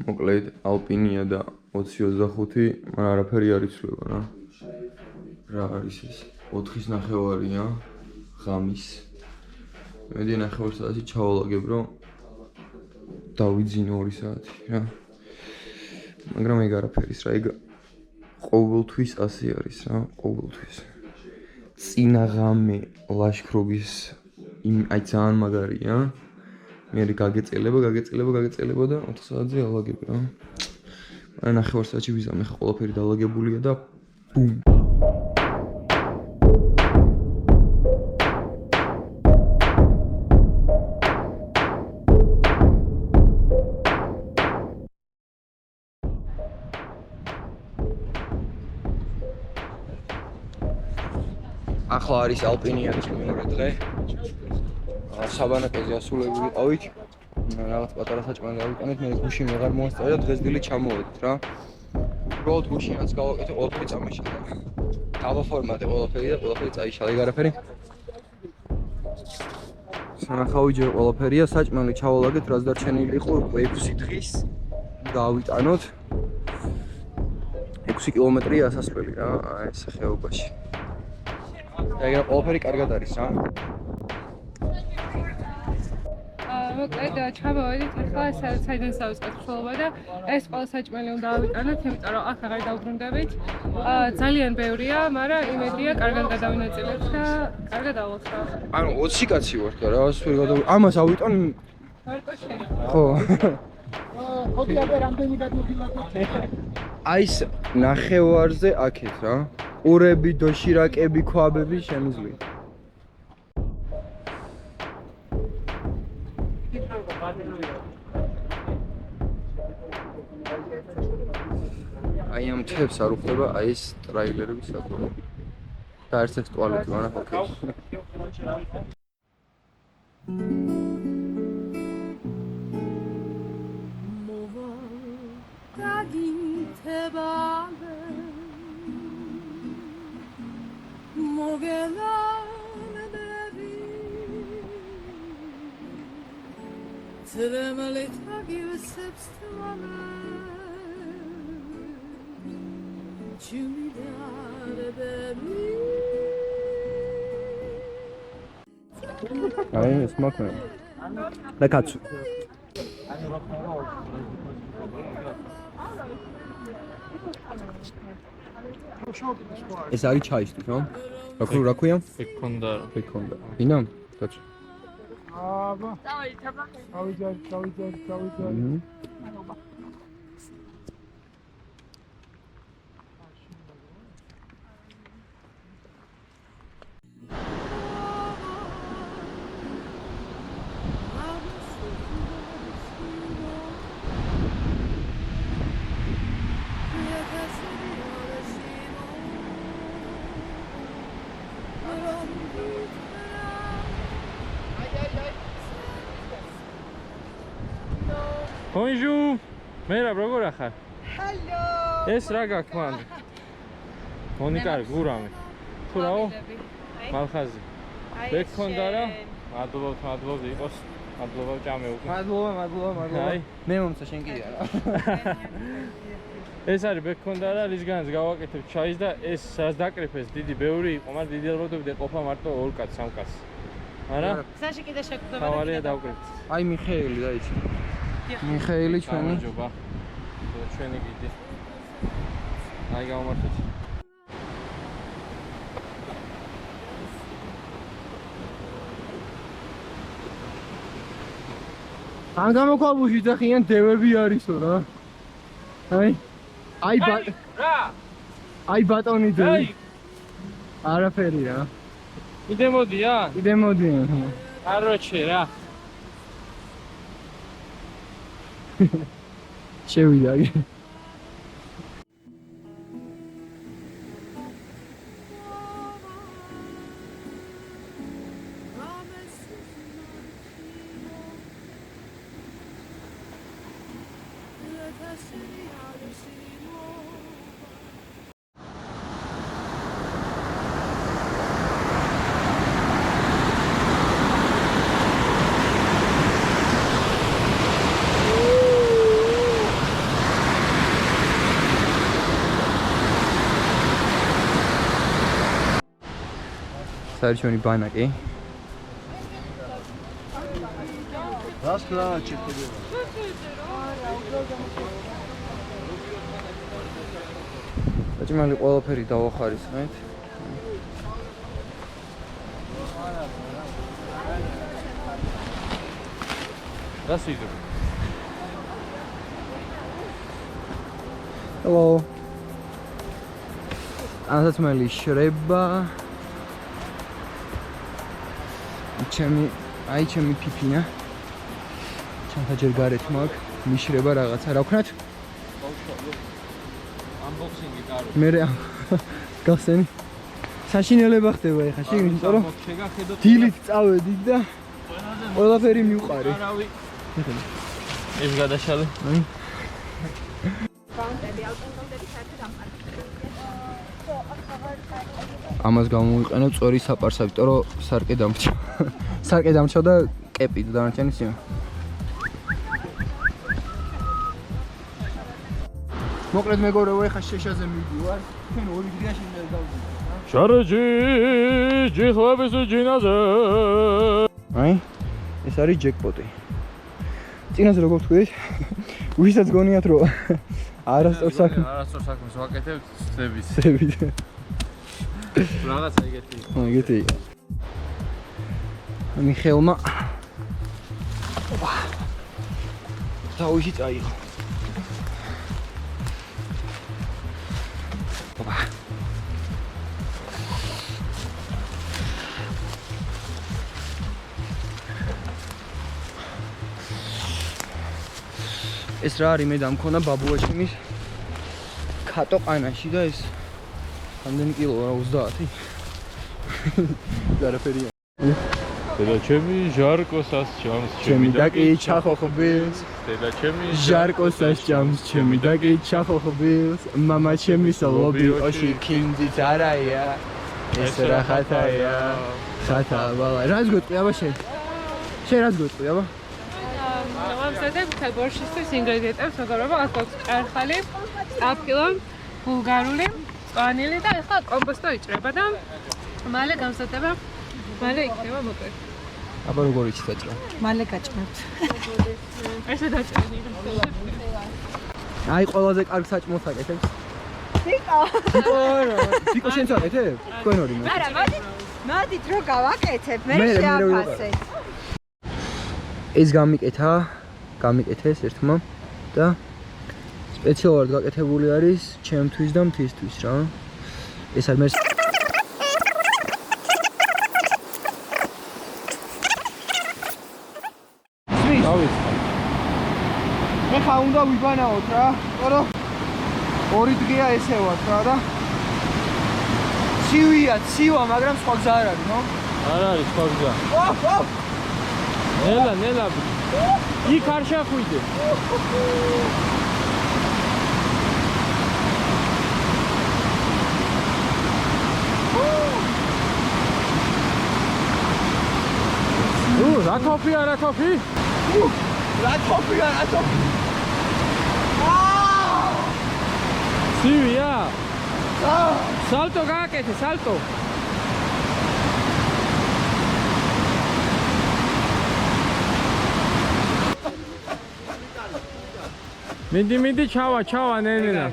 მოკლედ ალპინია და 20-25, მაგრამ არაფერი არ იცვლება რა. რა არის ეს? 4-ის ნახევარია ღამის. მედი 9 საათი ჩავალაგებ, რომ დავიძინო 2 საათი რა. მაგრამ ეგ არაფერის რა, ეგ ყოველთვის ასე არის რა, ყოველთვის. წინა ღამე ლაშქრობის აი ძალიან მაგარია. მე გაგეწელება და 4 საათზე ალაგებ რა. მაგრამ 9 საათში ვიზამე, ხა ყველაფერი დალაგებულია და ბუმ. ახლა არის ალპინიანის მეორე დღე. საბანაკეზე ასულებული ყავით. რაღაც პატარა საჭმელი გავიტანეთ, მე გუშინ ვეღარ მოასწავლე და დღეს დილით ჩამოვედით რა. უბრალოდ გუშინაც გავაკეთე ყველაფერი წამეშალა. დავაფორმატე ყველაფერი და ყველაფერი წაიშალა, ეგ არაფერი. სანახავი ჯერ ყველაფერია, საჭმელი ჩავალაგეთ, რაც დარჩენილი იყო 6 დღის. დავიტანოთ. 6 კილომეტრია ასასვლელი რა, ეს ხეობაში. ეგრე ყველაფერი კარგად არის რა. მოკლედ ჩამოვედით ახლა საიდან დავიწყეთ ცხოველობა და ეს ყველა საჭმელი უნდა ავიტანოთ, იმიტომ რომ აქ აღარ დავბრუნდებით. ძალიან ბევრია, მაგრამ იმედია კარგად გადავინაწილეთ და კარგად ავოცხავ. ანუ 20 კაცი ვარ და რა სულ ამას ავიტან ხო. ხოდი აბა რამდენი გადმოდილაკოთ? აი ეს ნახევარზე აქეთ რა. ყურები, დოშირაკები, ქვაბები შემიძლია. აი ამ თებს არ უხდება აი ეს ტრაილერების საკუთრება. და ერთ-ერთ ტუალეტი ვარ ახლა. აი ეს მოკნა. და კაცო. ეს არის ჩაისთვის, ხო? რა ქვია? ექონდა. ვინა? კაცო. აბა. დავიჯერ. Bonjour. მერაბ როგორ ახარ? ჰალო. ეს რა გაქვს მან? მონიკა გურამე. თუ რაო? მალხაზი. ბექონდა რა? მადლობა იყოს. მადლობა ჭამე უკვე. მადლობა. აი, მე მომცა შენ კიდე არა. ეს არის ბექონდა რა, რისგანაც გავაკეთებ ჩაის და ეს რაც დაკრიფეს დიდი ბევრი იყო, მაგრამ დიდი ალბათობით ყოფა მარტო 2 კაც 3 კაც. არა? გზაში კიდე შეგხვდება. თავარია დავკრიფეთ. აი მიხეილი და იცი. მიხეილი ჩვენი. ჩვენი გიდი. აი გავმართეთ. ან გამოქვაბუში ძახიან დევები არისო რა. აი ბატონი დევი. არაფერი რა. იდე მოდიან? იდე მოდიან. აროჩე რა. შევიდა. ეს არის ჩვენი ბანაკი. რას ქნა ჩიტები? საჭმელი ყველაფერი დავახარისხეთ. რას ვიგებ? Hello. ანსაცმელი შრება. ჩემი ფიფინა. ჩემთან ჯერ გარეთ მაგ მიშრება რაღაცა. რა ვქნათ? Unboxing-ი კარო. მე გახსენი. საშინელება ხდება ეხა შეგნით, იმიტომ რომ შეგახედოთ. დილით წავედით და ყველაფერი მივყარი. არავი. ეს გადაშალე. ამას გამოვიყენებ წვერი საპარსა, იმიტომ რომ სარკე დამრჩა. სარკე დამრჩა და კეპი და დანარჩენი სიმე. მოკლედ მეგობრებო, ეხა შეშაზე მივდივარ. თქვენ ორი დღეაში უნდა დავდივარ. შარჯი ჯიხლების ჯინაზე. აი, ეს არის ჯეკპოტი. წინაზე როგორ თქვით? ვისაც გონიათ რომ არასწორ საქმეს ვაკეთებ ცდებით. ვაკეთებ. რაღაცა იგეთი. ეგეთი. მიხელმა დაუში წაიღო. ოპა. ეს რა არის მე დამქონა ბაბუაჩემის კატო ყანაში და ეს რამდენი კილოა რა 30? დარაფერია. დედა ჩემი ჟარკოსას ჭამს ჩემი დაკი ჩახოხბილს. დედა ჩემი ჟარკოსას ჭამს ჩემი დაკი ჩახოხბილს. მამა ჩემი ლობიოში ქინძით არაია. ეს რა ხათაია? ხათა ბალა. რას გვეტყვი აბა შენ? შენ რას გვეტყვი აბა? ამზადებ ბორშისთვის ინგრედიენტებს, მეგობრებო, აქ გვაქვს ჭარხალი, აფილო, ბულგარული, სპანელი და ახლა კომბოსტო იჭრება და მალე გამზადება, მალე იქნება მოკლედ. აბა როგორ იცი დაჭრა? მალე გაჭმევთ. ესე დაჭრენი. აი ყველაზე კარგ საჭმელს აკეთებს. ვიკო. ვიკო შენ წაკეთებ? თქვენ ორი მე. არა, მოდით რო გავაკეთებ, მე მე შეაფასე. ეს გამიკეთეს ერთმა და სპეციალურად გაკეთებული არის ჩემთვის და მთისთვის რა. ეს არის მე მე ხა უნდა ვიბანაოთ რა, თორემ ორი დღეა ესე ვარ რა და ცივა, მაგრამ სხვა გზა არ არის, ნო? არ არის სხვა გზა. ნელა. იქ არ შეხვიდე. რა თოფია? რა თოფი? ცივია? სალტო გააკეთე, სალტო. მინდი ჩავა ნენენა.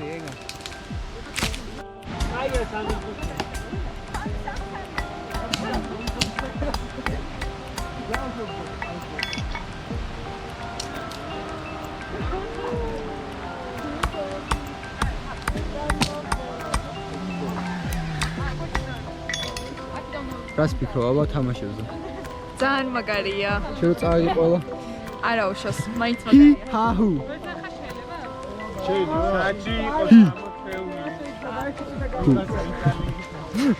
რას ფიქრობ აბა თამაშებზე? ძალიან მაგარია. შენ წაიგი ყველა? არა უშოს, მაინც მაგარია. ჰაჰუ.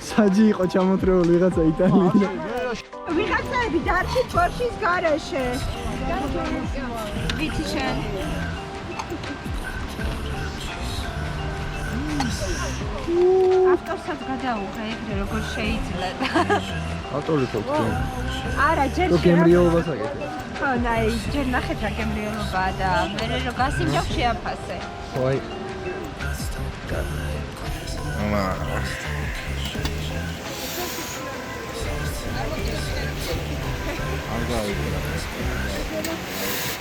საჯი იყო ჩამოთრეული ვიღაცა იტალიიდან. ვიღაცები დარჩი ჩორშის გარეშე. ვიცი შენ. ავტორსაც გადაუღე, ეგრე როგორ შეიძლება. ავტორი ხო თქვენ? არა, ჯერ რო გემრიელობას აკეთებ. ხო, ნაი, ჯერ ნახეთ რა გემრიელობაა და მე რო გასინჯავ შეაფასე. ხო აი.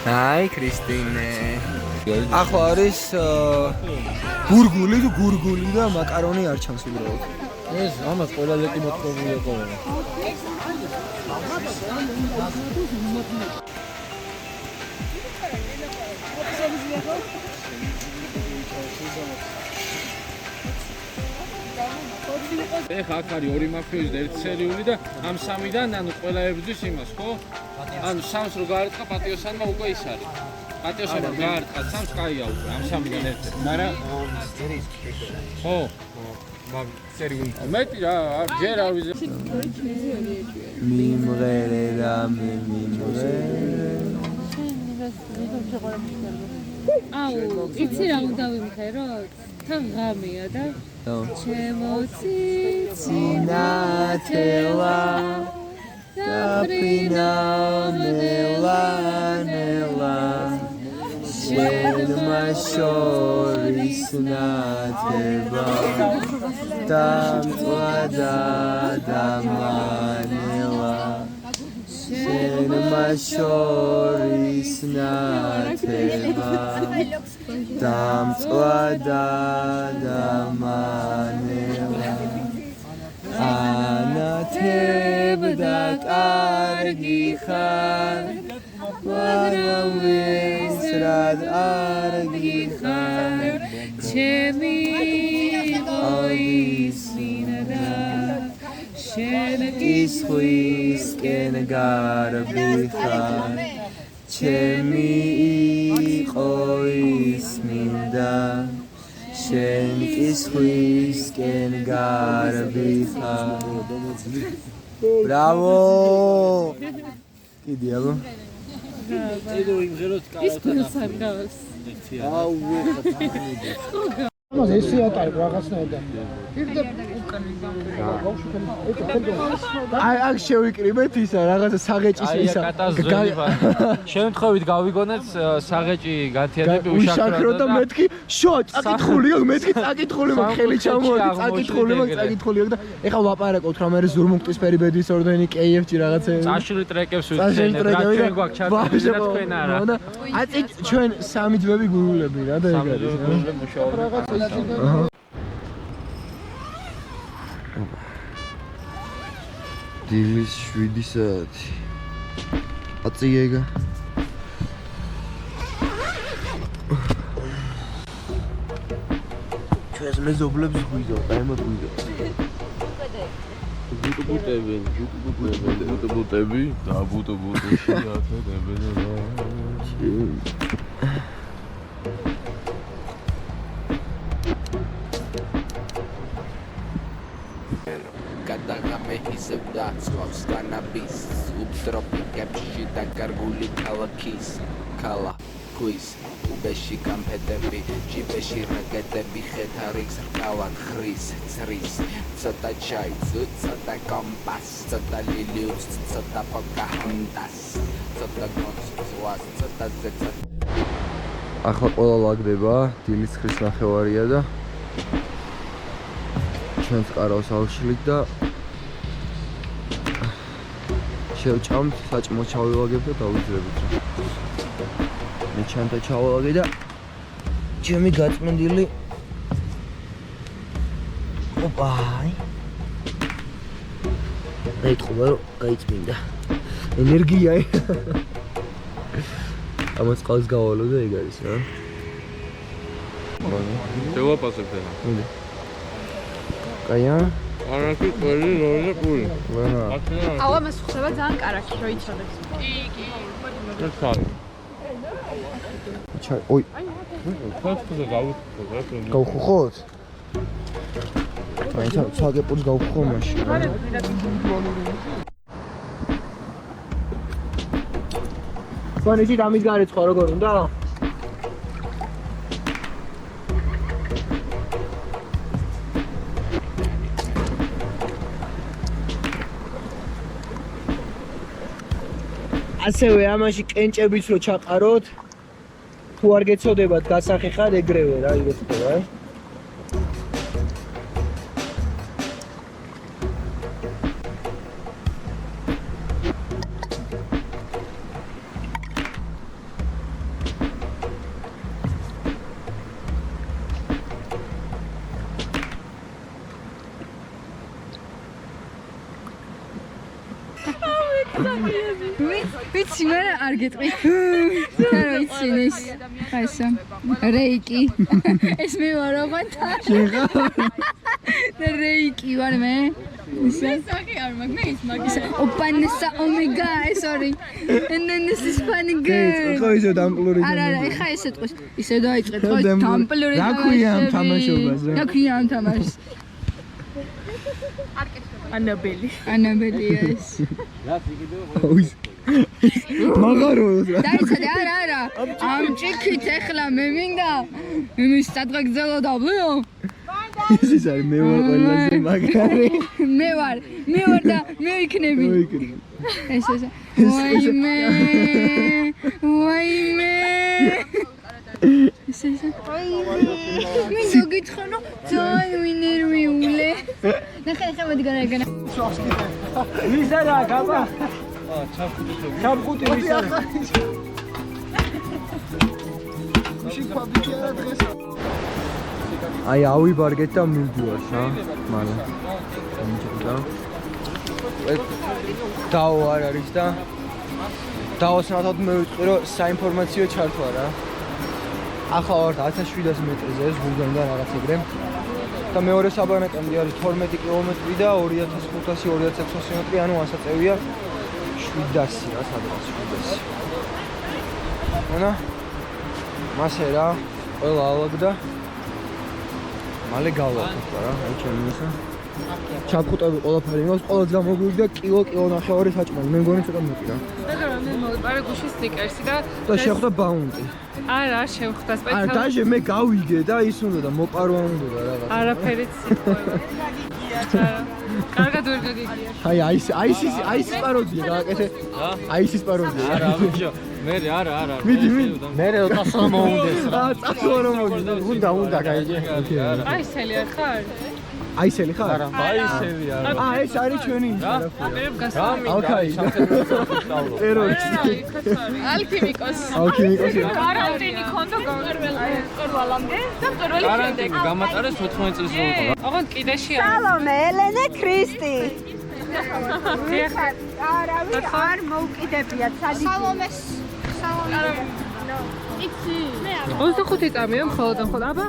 Hi, Christine. ახლა არის გურგული და მაკარონი არ ჩანს უბრალოდ. ეს ამას ყველაზე კი მოწყობილი ყოლა. ეხა აქ არის ორი მაფიოზი და ერთი სერიული და ამ სამიდან ანუ ყველა ებრძვის იმას, ხო? ანუ სამს რო გაარტყა პატიოსანმა უკვე ის არის. პატიოსანმა გაარტყა სამს კაია უკვე ამ სამიდან ერთი. მაგრამ ხო, სერიული. მეტი რა, ჯერ არ ვიზე. მიმღერე რამე მიმღერე. აუ, იცი რა უნდა ვიმღეროთ? თან ღამეა და ჩემო ცინათელა დაფრინავ ნელა შენ მაშორის ნათება დამწვადა დამანელა შენ მაშორის ნათება დამწვადა დამანელა ანათებდა კარგი ხარ მაგრამ ვისრად არ გიხარ ჩემი ყოის მინდა შენ ისხვისკენ გარბი ხარ ჩემი ყოის მინდა შენ ისხვისკენ გარბი ხარ ბრავო კიდე აბა ის გულსარგავს ამას ესე ატარებ რაღაცნაირად. აქ შევიკრიბეთ ისა რაღაცა საღეჭის ისა შემთხვევით გავიგონეთ საღეჭი გათიადები უშაქრო და მეთქი შო წაკითხული აქვს მეთქი წაკითხული მაქვს ხელი ჩამოვედი წაკითხული მაქვს წაკითხული აქვს და ეხლა ვაპარაკობთ რა მე ზურმუნქტის პერიბედის ორდენი KFC რაღაცეები წაშლი ტრეკებს ვიხსენებ რა ჩვენ გვაქვს ჩართული და თქვენ არა აწი ჩვენ სამი ძმები გურულები რა და ეგ არის დილის 7 საათი აწიეგა ჩვენს მეზობლებს გვიდო აიმოდ გვიდო ბუტები და ბუტებში ათოდებენ რა გადაღამე იზევდა ცხვავს განაბის უბტროპიკებში დაკარგული ქალაქის ქალაქის უბეში გამფეტები ჯიბეში რაკეტები ხეთარიქს რკავად ხრის ცრის ცოტა ჩაი ცოტა კომპას ცოტა ლილიუს ცოტა პოკაჰონტას ცოტა კონსუას ცოტა ზეცა ახლა ყველა ლაგდება დილის 9 ნახევარია და ჩვენს ყარავს ავშლით და შევჭამთ საჭმო ჩავილაგებ და დავიძრებით რა მე ჩანთა ჩავალაგე და ჩემი გაწმენდილი ოპაი დაიწყობა რომ გაიწმინდა ენერგია ამას ყავს გავალო და ეგ არის რა შევაპასებ და მოდი კაია არაკი ყველი როზე პული ვენა აუ ამას ხდება ძალიან კარგი რო იცოდეს ეს ხარ ჩაი ой ფასტზე გავუხო გავხუხოთ აი ცალკე პულს გავხუხო მაშინ ვან იცით ამის გარეთ ხო როგორ უნდა ასევე ამაში კენჭებიც რო ჩაყაროთ თუ არ გეცოდებათ გასახი ხარ ეგრევე რა იგეთ ხდება ვიცი, მაგრამ არ გეტყვი. რა ვიცი ეს. აი ეს. რეიკი. ეს მე ვარ ოღონდ. რეიკი ვარ მე. Sorry, I'm Maggie. Opanessa, oh my god, sorry. And then this is funny girl. ხო ისე დამპლური. არა, ეხა ესე ტყვის. ისე დაიწყეთ, ხო დამპლური. რა ქვია ამ თამაშობას? რა ქვია ამ თამაშს? ანაბელი. ანაბელი ეს. ოის. მაგაროს რა. დაიცადე, არა. ამ ჭიქით ეხლა მე მინდა. მე სადღა გძელო დაბლიო. ის არის მე ვარ ყველაზე მაგარი. მე ვარ და მე ვიქნები. ეს. ვაიმე. ეს. მე გოგიცხო რომ ძალიან ვინერვიულე. ნახე მოდი გარეგანა. ვის არა გაბა? ჩაფხუტი ვის არა? მში ფაბრიკა რა დღეს? აი ავიბარგეთ და მივდივართ რა მალე ამჯერდა დაო არ არის და დაოს რათა მე ვიტყვი რომ საინფორმაციო ჩართვა რა ახლა ვარ 1700 მეტრზე ეს გულგანიდან რაღაც ეგრე და მეორე საბანაკამდე არის 12 კილომეტრი და 2500-2600 მეტრი ანუ ასაწევია 700 რა სადღაც 700 ანა მასე რა ყველა ალაგდა მალე გავაკეთე რა, აი ჩემი ისა. ჩაფხუტები ყველაფერი იმას, ყველაც გამოგვიგდა კილო-კილონახევარი საჭმელი. მე მგონი ცოტა მეტი რა. მაგრამ მე მოვიპარე გუშინ სნიკერსი და შეხვდა ბაუნტი. არა, შევხვდა არა, სპეციალურად. დაჟე მე გავიგე და ის უნდა და მოპარვა უნდა და რაღაც. არაფერიც სიტყვები. კარგად ვერ გაგიგია. აი ის პაროდია გააკეთე. აი ის პაროდია. არა, ბიჭო. მე არა. მიდი. მე როტასო მომდეს. წასვლა რომ უნდა გაიგე. აისელი არ ხარ? აისელი ხარ? არა, აისელი არა. ეს არის ჩვენი მე გასწავლე. ალქაი. ტერორისტი. ალქიმიკოსი. კარანტინი ქონდა პირველამდე და პირველი შემდეგ. კარანტინი გამატარეს 14 წლის როლა. ოღონდ კიდეში არის. სალომე, ელენე, ქრისტი. არავინ არ მოუკიდებიათ სალომეს. იცი. 25 წამია მხოლოდ აბა.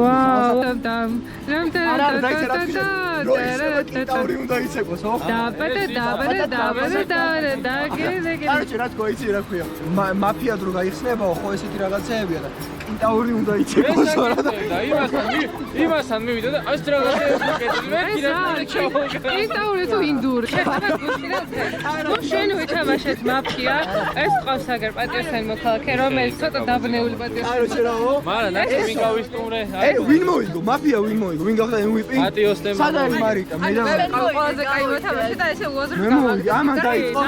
ვაუ, დამ. ტაური უნდა იცეკვოს, ხო? კარჩი რა თქო იცი რა ქვია. მაფია დრო გაიხსნებაო, ხო ესეთი რაღაცეებია და კინტაური უნდა იცეკვოს რა და იმასთან მივიდა და ეს რაღაცეებს მოკეთილი მე კიდე ჩავაგე. კინტაური თუ ინდური. ნუ შენ ვიჩამაშეთ მაფია. ეს ყავს აგერ პატიოსანი მოქალაქე, რომელიც ცოტა დაბნეული პატიოსანი. არო შეიძლება? მაგრამ ნახე ვინ გავისტუმრე. ვინ მოიგო? მაფია ვინ მოიგო? ვინ გახდა MVP? პატიოსტემ. სად არის მარიტა? მე და ყველაზე კაი მოთამაშე და ესე უაზროდ მე მოვიდი, ამან დაიწყო.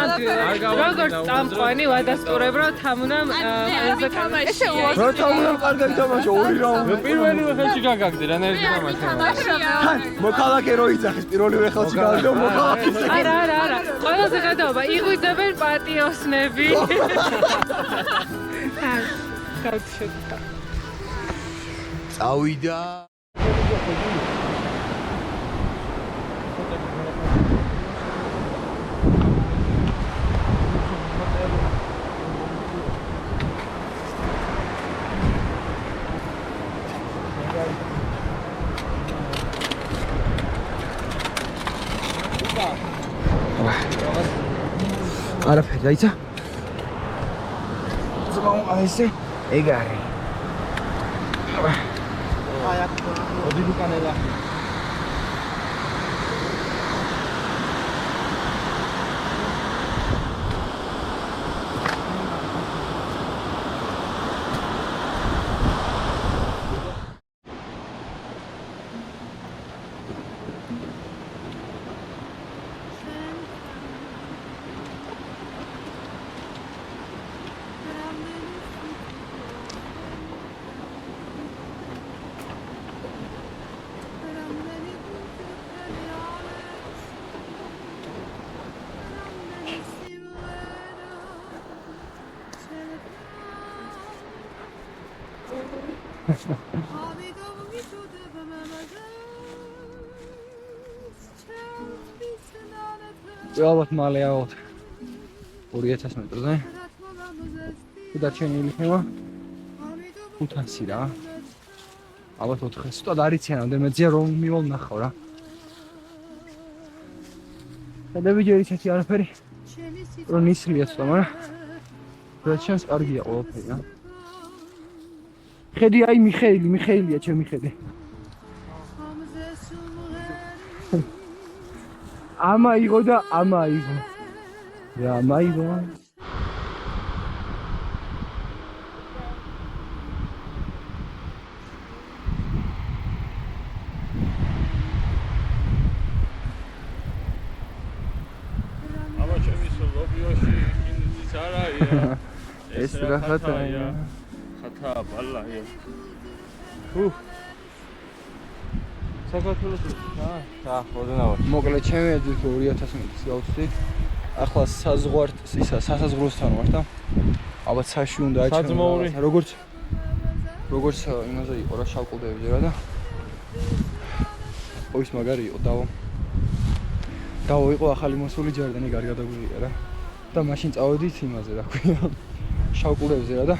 როგორც წამყვანი ვადასტურებ რომ თამუნამ ესე უაზროდ რა თამუნამ კარგად ითამაშა 2 რაუნდი. პირველივე ხელში გაგაგდი რა ნერვი თამაში. მოქალაქე რო იძახის პირველივე ხელში გავიდო მოქალაქე. არა. ყველაზე გადაობა იღვიძებენ პატიოსნები. გავჩერდა. წავიდა. არაფერი დაიცა? აი ესე ეგ არის. აი აქ ოდი დუკანელა. ალბათ მალე ავთ. 2000 მეტრზე. დარჩენილი იქნება 500 რა. ალბათ 400. ცოტა არიციან რამდენმეცია რომ მივონახავ რა. სადები ჯერ ისეთი არაფერი რომ ნისლია ცოტა, მაგრამ რაც შანს კარგია ყველაფერი რა. ხედი აი მიხეილია ჩემი ხედი. ამა იღო და ამა იღო. რა ამა იღო? აბა ჩემი სლობიოში კინძის არაა. ეს რა ხათაა? ხათა ბალაია. საქართველოს და ოდნავ. მოკლედ ჩემი აზრით 2000 მეტრის გავხსნით. ახლა სასაზღვროსთან ვარ და ალბათ საში უნდა აჩვენო. როგორც იმაზე იყო რა შავკუდეებზე რა და ოის მაგარი იყო დავო იყო ახალი მოსული ჯარდანი კარგი გადაგვიღია რა და მაშინ წავედით იმაზე რა ქვია შავკუდეებზე რა და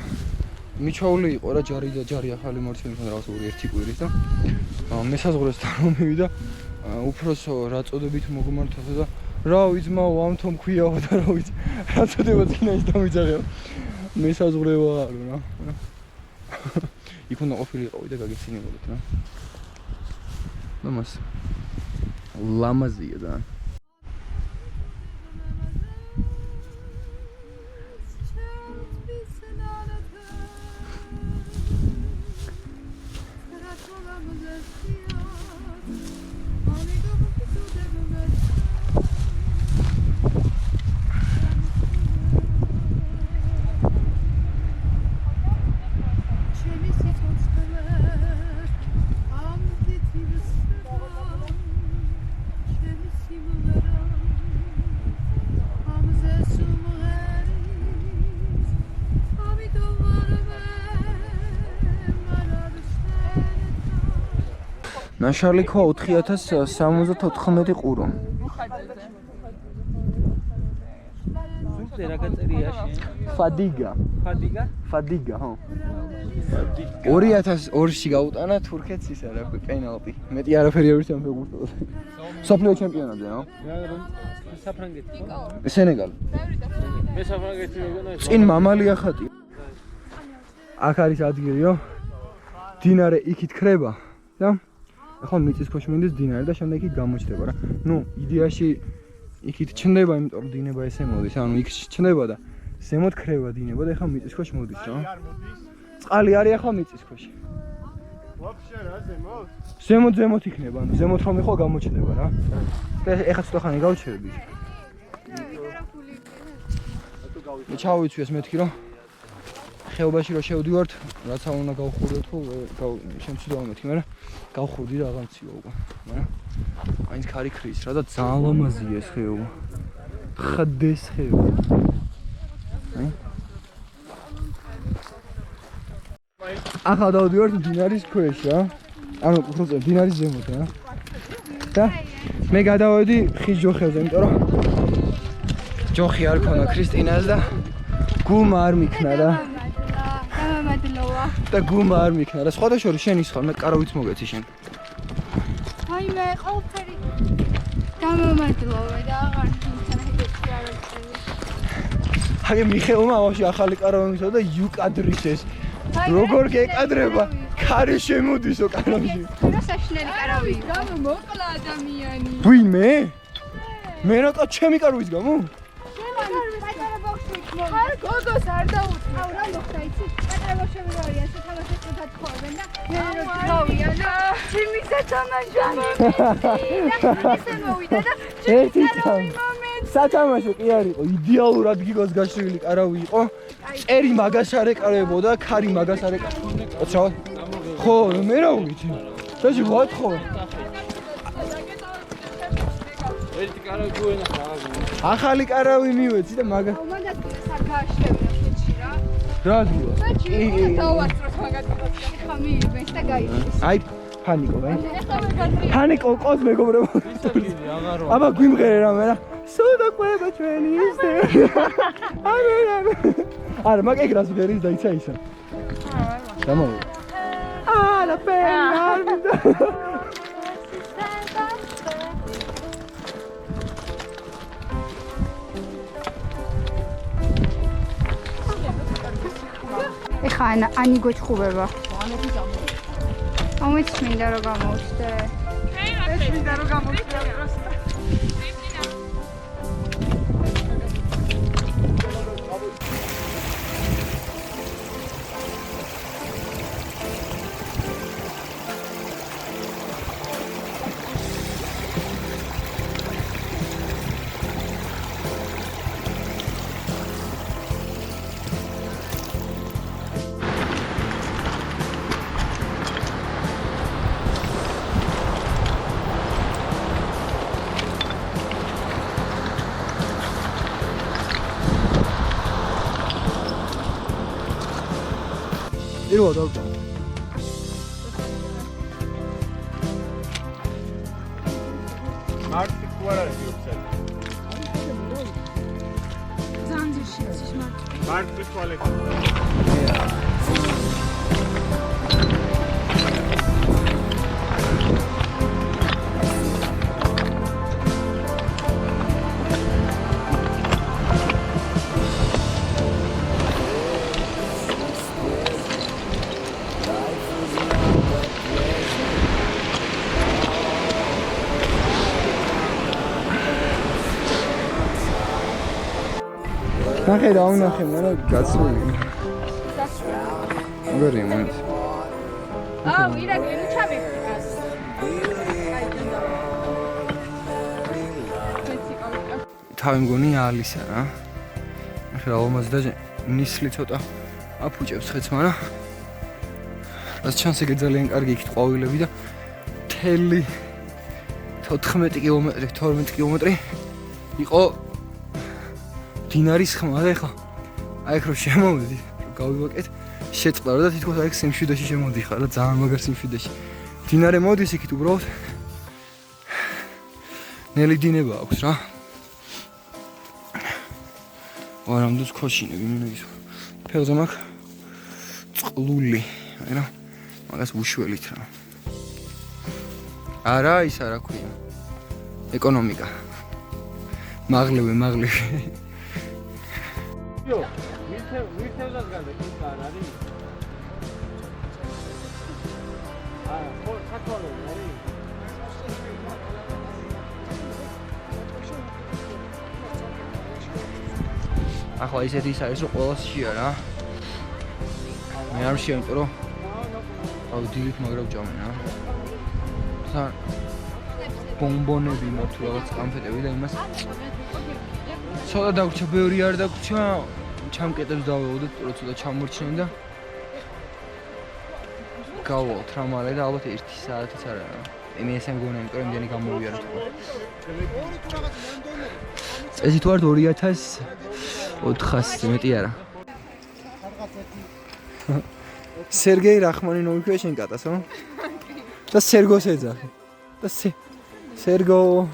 მიჩვეული იყო რა ჯარი ახალი მორჩილი მქონდა რაღაც 2-1 კვირის და მესაზღვროსთან რომ მივიდა უფროსო რა წოდებით მოგმართოთ და რა ვიძმაო ამთო მქვიაო და რა ვიცი რა წოდება წინაშე დამიძაღეო მესაზღვრევა რა იქ უნდა ყოფილიყავი და გაგეცინებოდეთ რა ნამას ლამაზია და ნაშალი ქვა 4074 ყურო. რა გაწერია შენ? Fadiga, ხო. 2002-ში გაუტანა თურქეთს ისა რა პენალტი. მეტი არაფერი არ ვიცი ამ ფეხბურთელს. სოფლიო ჩემპიონატზე, ხო? საფრანგეთი. სენეგალი. მე საფრანგეთი მეგონა. წინ მამალია ხატი. აქ არის ადგილიო. დინარე იქით ხრება და ახლა მიწისქვეშ მინდის დინარე და შემდეგ იქ გამოჩდება რა. ნუ იდეაში იქით ჩნდება, იმიტომ რომ დინება ესე მოდის. ანუ იქ ჩნდება და ზემოთ ხრება დინება და ახლა მიწისქვეშ მოდის რა. წყალი არის ახლა მიწისქვეშ. ვაფშე რა ზემოთ? ზემოთ იქნება, ანუ ზემოთ რომ იყო გამოჩდება რა. და ახლა ცოტა ხანი გავჩერდით. მე ჩავიცვი ეს მეთქი რომ ხეობაში რო შევდივართ, რაც არ უნდა გავხურდეთ ხო, შემცდომა მეთქი, მაგრამ გავხურდი და აღამციო უკვე. მაგრამ აინც ქარი ქრის რა და ძალიან ლამაზია ეს ხეობა. ხდეს ხეობა. ახლა დავდივართ დინარის ქვეშ რა. ანუ უბრალოდ დინარის ზემოთ რა. და მე გადავედი ხის ჯოხებზე, იმიტომ რომ ჯოხი არ ქონა ქრისტინას და გუმა არ მიქნა რა. და გუმა არ მიქნა რა. სხვათა შორის შენ ის ხარ, მე კარავით მოგეცი შენ. აი მე ყველაფერი გამომადლოვე და აღარ მიცანახეთ არ ვიცი. აი მიხეულმა ავაში ახალი კარავი მისვა და იუკადრის ეს. როგორ გეკადრება? ქარი შემოდისო კარავში. რა საშნელი კარავი. გამო მოკლა ადამიანი. ვინ მე? მე რატო ჩემი კარვის გამო? პატარა ბოქსი ხარ გოგოს არ დაუწევ. აუ რა მოხდა იცი? პატარა ბოქსი ვარია, თამაშს გადათხოვენ და მე რო გავია და ჩემისა თამაშანი. ისე მოვიდა და ჩემი მომენტი. სათამაშო კი არ იყო, იდეალურად გიგოს გაშლილი კარავი იყო. წერი მაგას არ ეკარებოდა, ქარი მაგას არ ეკარებოდა. ოცრავ. ხო, მე რა ვიცი. დაჟე ვათხო. ერთი კარავი გუენა ხარ. ახალი კარავი მივეცი და მაგას მომდაც საგაშლევია შეჩი რა. რა გიო? შეჩი დავასწროს მაგას ხამი ვეს და გაიწვის. აი ფანიკო მე. ფანიკო ყოს მეგობრებო. აბა გვიმღერე რამე რა. სოდა ყვება ჩვენი ისე. არა მაგ ეგრას ვღერის და ისა ისა. გამოვა. ალა პენა. ეხა ანი გვეჩხუბება. ამით მინდა რომ გამოვხდე. ეს მინდა რომ გამოვხდე просто. 이리와 나오자. მარტი კვარალი უცებ. ზანჯიში მარტი. მარტი კვალეთი. ნახე რა უნახე, მაგრამ გაცვლილი. გორი მომს. აუ, ირაკლი, ნუ ჩამიფიქრეს. თავი მგონი ალისა რა. ახლა ომას და ნისლი ცოტა აფუჭებს ხეც, მაგრამ რაც ჩანს ეგ ძალიან კარგი იქით ყვავილები და თელი 14 კილომეტრი, 12 კილომეტრი იყო დინარის ხმა და ეხლა აი ხო შემოვედი გავივაკეთ შეწყდა და თითქოს აი სიმშვიდეში შემოდიხარ და ძალიან მაგარ სიმშვიდეში დინარე მოდის იქით უბრალოდ ნელი დინება აქვს რა ვარამდუს ქოშინები მინდის ფეხზე მაგ წყლული აი რა მაგას უშველით რა არა ის არა ქვია ეკონომიკა მაღლები Jo, მირთევას გაზე ის არ არის. ხო, საქართველოს არის. ახლა ისეთი ის არის რომ ყველას შეა რა მე არ შეა იმიტომ რომ აუ დილით მაგრა ვჭამენ რა თან ბომბონები მაქვს რაღაც კანფეტები და იმას ცოტა დაგვრჩა, ბევრი არ დაგვრჩა, ჩამკეტებს დავეოდოთ, ცოტა ჩამორჩნენ და გავვალთ რა მალე და ალბათ 1 საათიც არ არა. მე ესე მგონია, იმიტომ რომ იმდენი გამოვიარეთ. წესით ვარ 2400 მეტი არა. სერგეი რახმანინოვი ქვია შენ კატას, ხო? და სერგოს ეძახი. და სერგო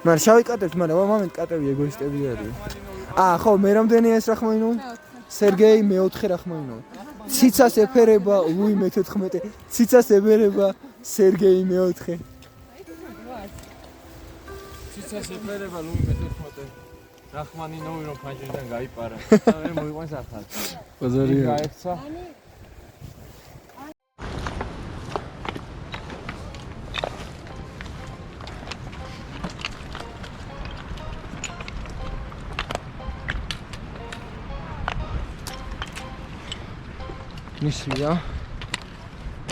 მარ შავიკადებთ, მაგრამ მომენტ კატები ეგოისტები არიან. ხო, მე რამდენია ეს რახმანინოვი? სერგეი მე-4 რახმანინოვი. ციცას ეფერება ლუი მე-14. ციცას ებერება სერგეი მე-4. ციცას ეფერება ლუი მე-14. რახმანინოვი რომ ფანჯრიდან გაიპარა. და მე მოიყვანს ახალ. ბაზარია. გაექცა. ნისლია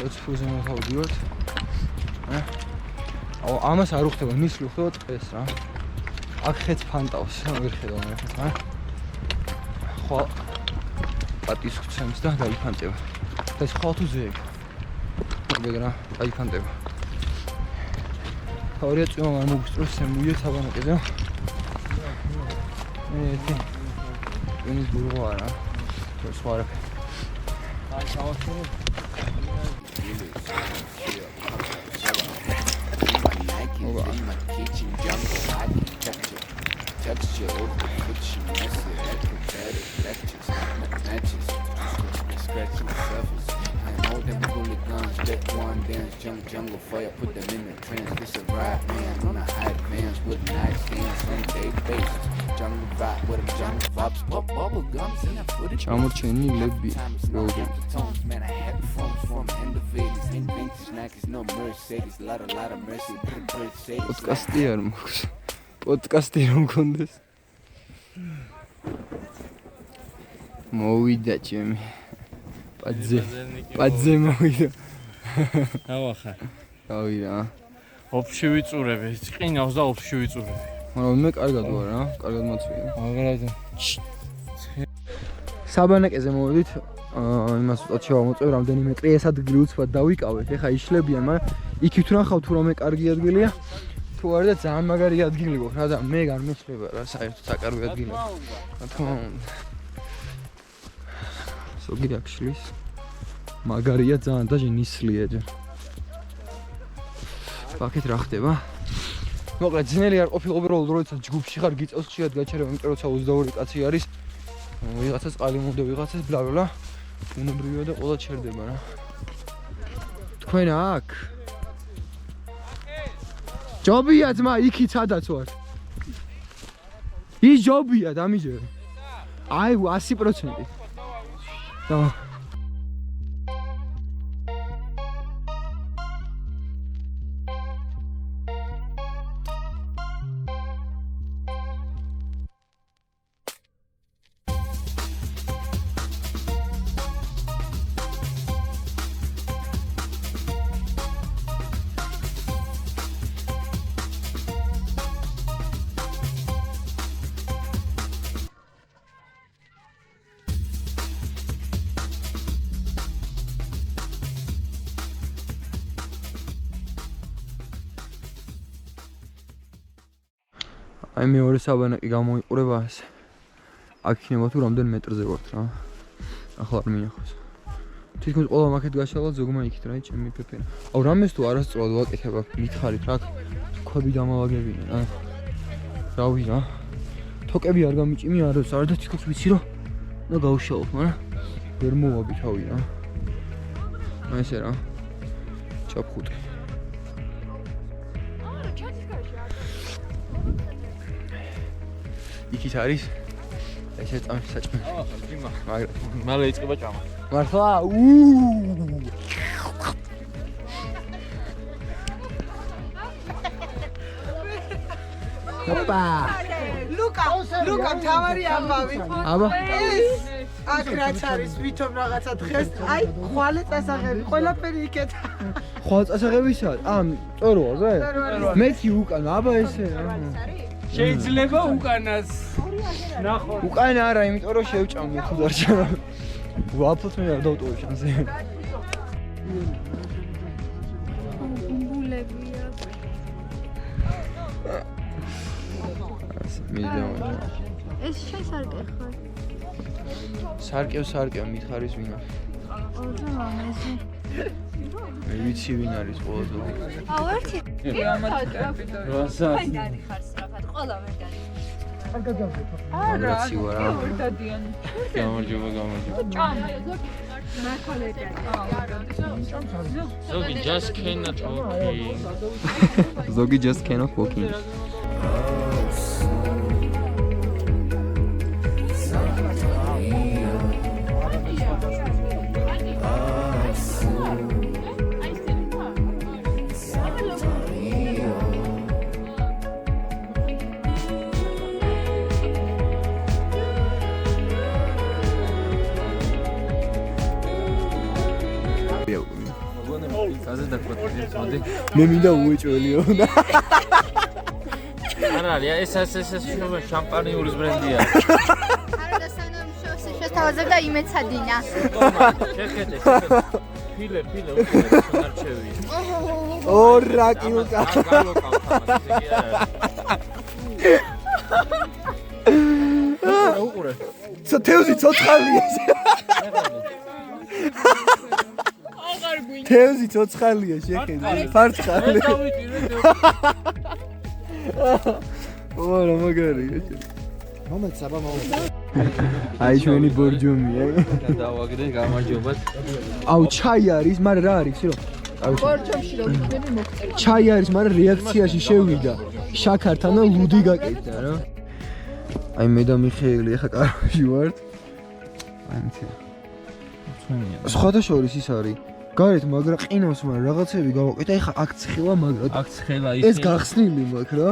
20 ფუზე მოვავდიოთ ამას არ უხდება ნისლი უხდება ტყეს რა აქ ხეც ფანტავს ვერ ხედავ მე ხა ხო პატის ხცემს და დაიფანტება და ეს ხო თუ ზეგ მეგრა დაიფანტება თავია წვიმა არ მოგსწროს შემუიე საბანაკეზე ეს ვინის ბურღო არა სხვა რა Texture of the fiction, messy, acrobatic, lectures, matches, scratching the surface. I know them hooligans, that one dance, jungle fire, put them in a trance. This a ride man on a high advance with nightstands on day basis. Jungle vibe with them jungle vibes, bubble gums in that footage. ჩამორჩენილები როგორ Man, I had phones from innovators, inventors, snackers, no Mercedes, lot of mercy, Mercedes. პოდკასტი არ მაქვს. პოდკასტი რომ მქონდეს. მოვიდა ჩემი. პაძე მოვიდა. ავახარ. გავიდა. ოფში ვიწურები, წკინავს და ოფში ვიწურები. მაგრამ მე კარგად ვარ რა, კარგად მოცვია. აგრად. საბანაკეზე მოვიდით. იმას უწოდ შევამოწევ რამდენიმე ტრიეს ადგილი უცბად დავიკავეთ. ეხა იშლებიან, მაგრამ იქით ვნახავ თუ რომე კარგი ადგილია. თუ არა და ძალიან მაგარი ადგილი გვაქვს რა და მე გამეშლება რა საერთოდ საკარგი ადგილი. რა თქმა უნდა. ზოგი აქშლის მაგარია ძალიან და ნისლია ჯერ. აქეთ რა ხდება? მოკლედ ძნელი არ ყოფილიყო რომ როდესაც ჯგუფში ხარ გიწევს ხშირად გაჩერება, იმიტომ როცა 22 კაცი არის ვიღაცას ყალი მომდე ვიღაცას ბლა ბლა უნებრივია და ყველა ჩერდება რა. თქვენ აქ ჯობია ძმა იქით სადაც ვარ. ის ჯობია დამიჯერე. აი 100%. და აი მეორე საბანაკი გამოიყურება ასე. აქ იქნება თუ რამდენ მეტრზე ვართ რა. ახლა არ მინახავს. თითქოს ყველა მაქეთ გაშალა ზოგმა იქით რა, ჩემი პეპენა. აუ რამეს თუ არასწორად ვაკეთებ აქ მითხარით რა. ქვები დამავაგებინა რა. რავი რა. თოკები არ გამიჭიმი არებს, არ და თითქოს ვიცი რომ და გავშალოთ, მაგრამ ვერ მოვაბი თავი რა. აი ესე რა. ჩაფხუტი. იქით არის ესე წამი საჭმელი. მალე იწყება ჭამა. მართლა? ოპა. ლუკა თავარი ამბავი. აბა. აქ რაც არის ვითომ რაღაცა დღეს, აი ხვალე წასაღები, ყველაფერი იქეთ. ხვალ წასაღებისა? წოროა ზე? მეც უკან, აბა ესე. შეიძლება უკანას ნახო. უკანა არა, იმიტომ რომ შევჭამდი თუ დარჩა. ვაფლს მე არ დავტოვე შანსი. ბუმბულებია. მიდამაჯა. ეს შენ სარკე ხარ? სარკევ მითხარის ვინ არის? ოღონდ მამაზე. მე ვიცი ვინ არის ყველაზე. აუ ერთი. რასაც მეგარი ხარ სწრაფად, ყველა მეგარი. რაცი ვარ. გამარჯობა. ზოგი just cannot walking. ზოგი just cannot walking. მე მინდა უეჭველიო და არა არის ეს შამპანიურის ბრენდია. არა და სანამ შეთავაზებ და იმეცადინა. შეხედე. ფილე არჩევი. ორა კილოკა. უყურე. თევზი ცოცხალია. თევზი ცოცხალია შეხედე. ფარცხალი. ორა მაგარია. მომეც აბა მომეც. აი ჩვენი ბორჯომია. დავაგდე გამარჯობათ. აუ ჩაი არის, მაგრამ რა არის რო? ბორჯომში რომ იქნები მოგწერე. ჩაი არის, მაგრამ რეაქციაში შევიდა. შაქართან და ლუდი გაკეთდა რა. აი მე და მიხეილი ახლა კაროში ვართ. აი მიცი. სხვადასხვა ის არის. გარეთ მაგრამ ყინავს მაგრამ რაღაცები გავაკეთე. ეხლა აქ ცხელა მაგრამ აქ ცხელა ეს გახსნილი მაქვს რა.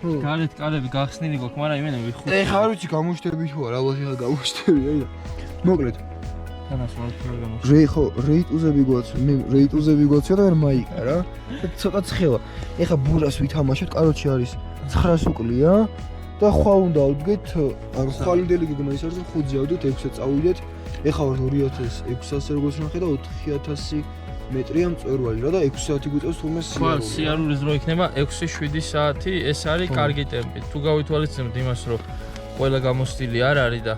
გარეთ კარები გახსნილი გვაქვს, მაგრამ იმენა ვიხუთ. ეხლა არ ვიცი გამოშტები თუ არა, ალბათ ეხლა გამოშტები აი. მოკლედ. თანასწორად პროგრამა. ხო, რეიტუზები გვაქვს, მე რეიტუზები გვაქვს და ვერ მაიკა რა. ცოტა ცხელა. ეხლა ბურას ვითამაშოთ, კაროჩი არის 900 უკლია და ხვალ უნდა ავდგეთ, ანუ ხვალინდელი გეგმა ის არის 5-ზე ავდგეთ, 6-ზე წავიდეთ. ეხლა ვარ 2600 როგორც ნახე და 4000 მეტრია მწვერვალი რა და 6 საათი გვიწევს თურმე სიარული. სიარულის დრო იქნება 6-7 საათი, ეს არის კარგი ტემპი. თუ გავითვალისწინებთ იმას, რომ ყველა გამოსტილი არ არის და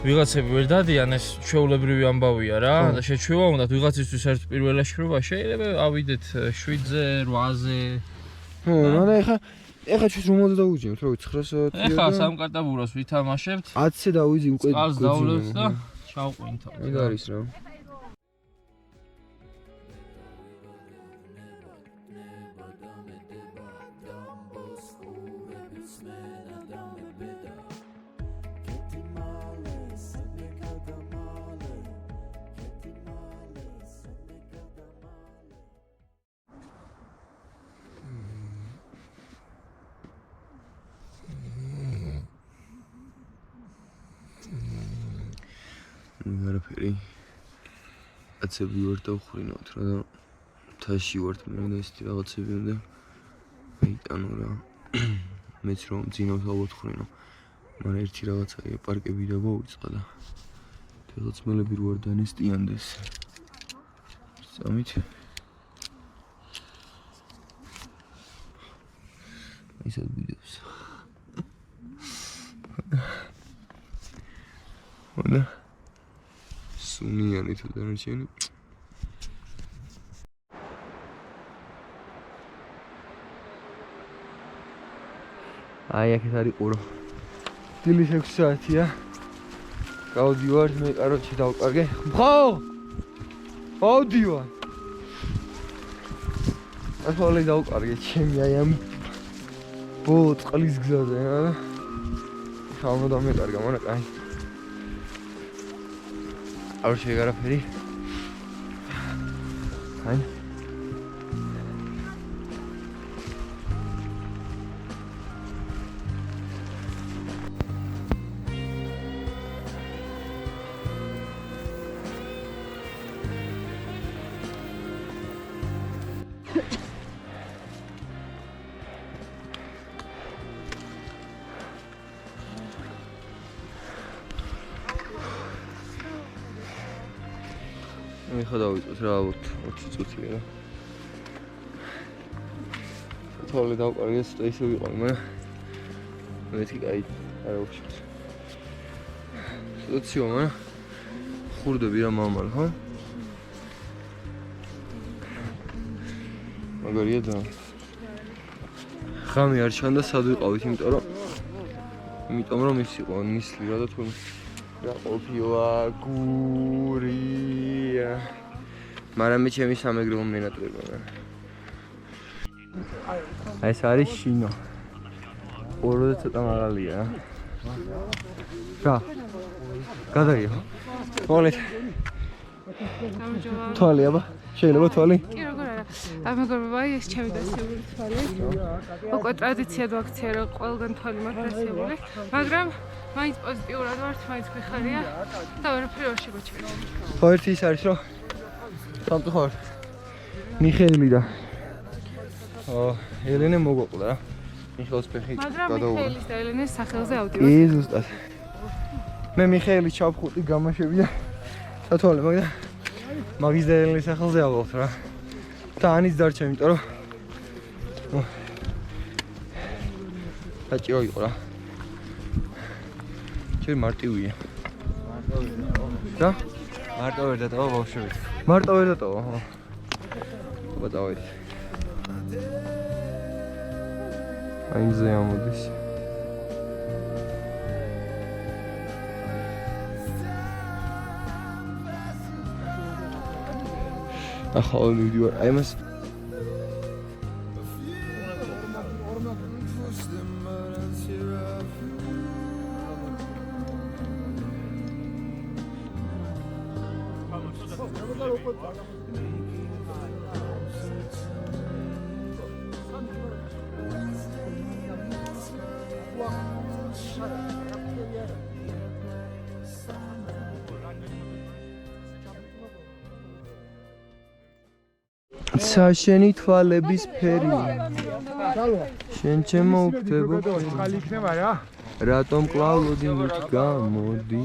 ვიღაცები ვერ დადიან, ეს ჩვეულებრივი ამბავია რა. და შეჩვევა უნდათ ვიღაცისთვის ერთ პირველ ლაშქრობა შეიძლება ავიდეთ 7-ზე, 8-ზე. ხო, მაგრამ ეხლა ჩვენ რომაზე დავუძინოთ, რა ვიცი 9 საათია და ეხლა სამკარტაბურას ვითამაშებთ. 10-ზე დავიძი უკვე წყალს დავლებთ და ჩავყვინთ. ეგ არის რა. არაფერი აცები ვარ დავხრინოთ რა და თაში ვართ მე და ისეთი რაღაცები უნდა აიტანო რა მეც რომ ძინავს ალბათ ხრინო მაგრამ ერთი რაღაცაა პარკები და მოვიწყა და თელოცმელები რო არ დანესტიანდეს სამით ისეთ ვიდეოს და სუნიანი თუ დანარჩენი აი აქეთ არის ყურო დილის 6 საათია გავდივარ მე კაროჩი დავკარგე ხო ავდივარ ახლა დავკარგე ჩემი აი ამ ბოლო წყლის გზაზე რა ხალხო დამეკარგა მაგრამ აი არ შეგვარაფერი აი ხა დავიწყოთ რა ალბათ 20 წუთია რა თოლი დავკარგეს და ისე ვიყავ მაგრამ მეთქი კაი არა უხშით სოციო მაგრამ ხურდები რა მამალ ხო მაგარია და ხამი არ ჩანდა სად ვიყავით იმიტომ რომ ის იყო ნისლი რა და თქო რა ყოფილა გურია მაგრამ მე ჩემი სამეგრელო მენატრება აი ეს არის შინო ორო და ცოტა მაღალია რა გადაგია თვალეთ თვალი აბა შეიძლება თვალი კი როგორ არა მეგობრებო აი ეს ჩემი დასწრებული თვალი უკვე ტრადიციად ვაქცია რომ ყველგან თვალი მაქვს დასწრებული მაგრამ მაინც პოზიტიურად ვართ მაინც მიხარია და ვერაფერი არ შეგვეჩვენა ხო ერთი ის არის რომ სამწუხაროდ მიხეილი და ელენე მოგოყდა რა მიხეილს ფეხი გადაუღა მაგრამ მიხეილის და ელენეს სახელზე ავდივარ კი ზუსტად მე მიხეილის ჩავხუტი გამაშები და სათვალე მაგრამ მაგის და ელენეს სახელზე ავიღოთ რა და ანიც დარჩა იმიტომ რომ საჭირო იყო რა ჯერ მარტივია და მარტო ვერ დატოვა ბავშვები მარტო ვერ დატოვა ხო ვაწავით. აი მზე ამოდის. ახლა მივდივარ. აი მას შენი თვალების ფერი შენ ჩემო ვხდება წყალი იქნება რა რატომ კლავოდი მით გამოდი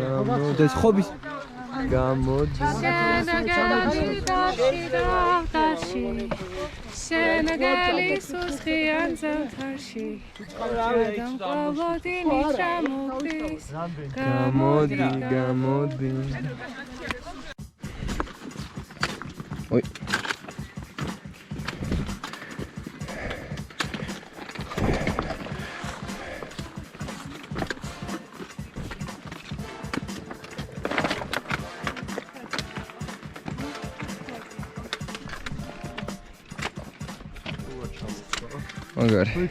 გამოდეს ხობის გამოდი შენგელი სუსხიან ზამთარში რატომ კლავოდი მით გამოდის გამოდი გამოდი ой მაგარი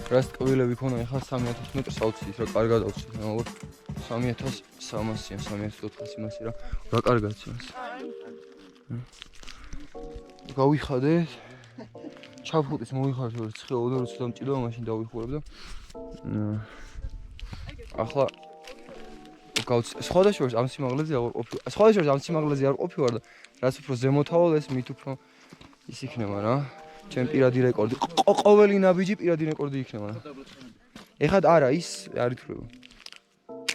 რას ტყუილები ქონა ახლა 3000 მეტრს აუცის რა კარგად აუცის მაგრამ 3300-იან 3400 მასე რა კარგად ცნობს გავიხადეთ ჩაფხუტის მოიხარეთ რომ ცხეოდა რომ ცუდამ ჭირდება მაშინ დავიხურებ და ახლა სხვადასხვა ამ სიმაღლეზე არ ყოფილვარ და რაც უფრო ზემოთავალ ეს მით უფრო ის იქნება რა ჩემ პირადი რეკორდი ყოველი ნაბიჯი პირადი რეკორდი იქნება რა ეხლა არა ის არ ითვლება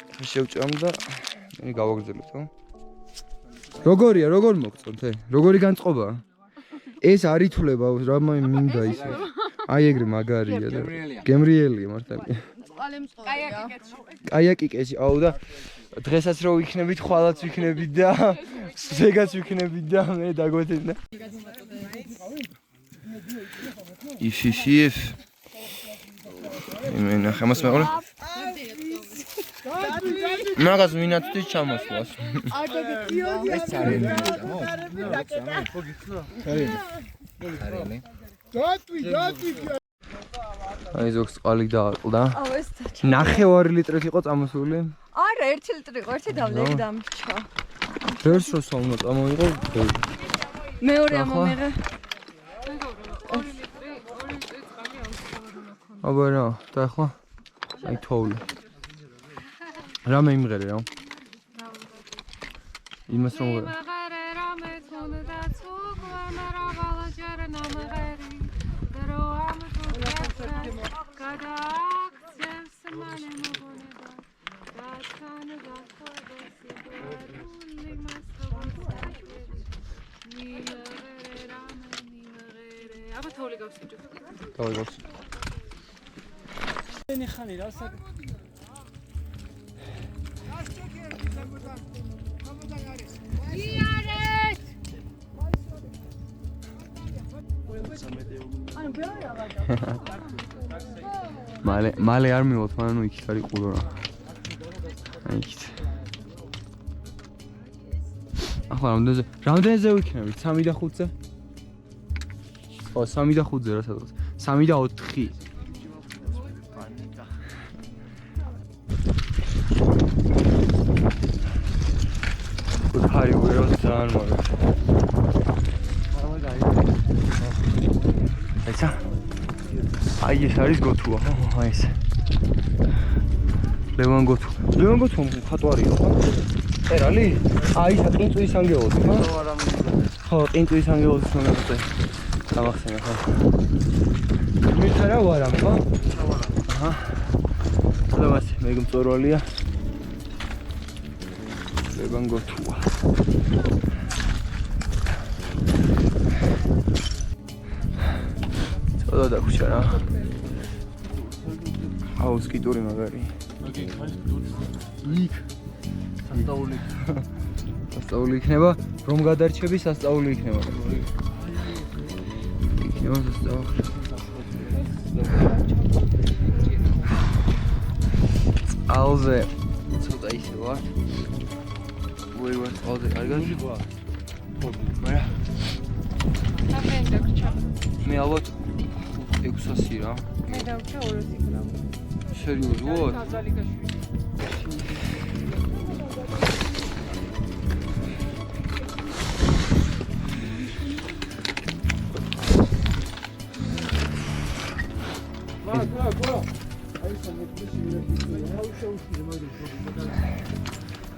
ეხლა შევჭამ და მე გავაგრძელებთ ხო როგორია როგორ მოგწონთ როგორი განწყობაა ეს არ ითვლება რა მინდა ისე აი ეგრე მაგარია და გემრიელია მართალია კაიაკიკეში აუ და დღესაც რო ვიქნებით ხვალაც ვიქნებით და ზეგაც ვიქნებით და მე დაგვეთენდა იფიფიფ მე ნახე მას მეყოლე მაგას ვინაცდის ჩამოსვლას ეს არის აი ზოგს წყალი დააყლდა ნახევარი ლიტრით იყო წამოსული არა 1 ლიტრი იყო 1 დავლეგი დამრჩა ფერს როს უნდა წამოიღო მეორე ამომიღე აბა რა და ახლა აი თოვლი რა მეიმღერე რა იმას რომ აბა თოვლი გავსიჯო თოვლი გავსი ნე ხანი რა საკ მალე არ მივოთ მანუ იქით არის ყურო რა აი იქით ახლა რამდენზე ვიქნებით 3 და 5-ზე ხო 3 და 5-ზე რა სადღაც 3 და 4 ხარი ვერო ძალიან მაგარი ეცა აი ეს არის გოთუა ხო აი ეს ლევან გოთუ ხატვარია ხო ერალი აი ეს ყინწვის ანგეოდი ხო ხო ყინწვის ანგეოდის მომენტზე გამახსენე ხო მითარა ვარამ ხო აჰა დავას მეგმწორვალია ლევან გოთუა წოდა დაგვრჩა რა აუ სკიტური მაგარი იქ სასწაული იქნება, რომ გადარჩები სასწაული იქნება. იქნება სასწაული. წყალზე ცოტა ისე ვარ. ვერ ვარ წყალზე, კარგად? მაგრამ მე ალბათ 600 რა. მე დავჭა 200 გრამი. სერიოზულად?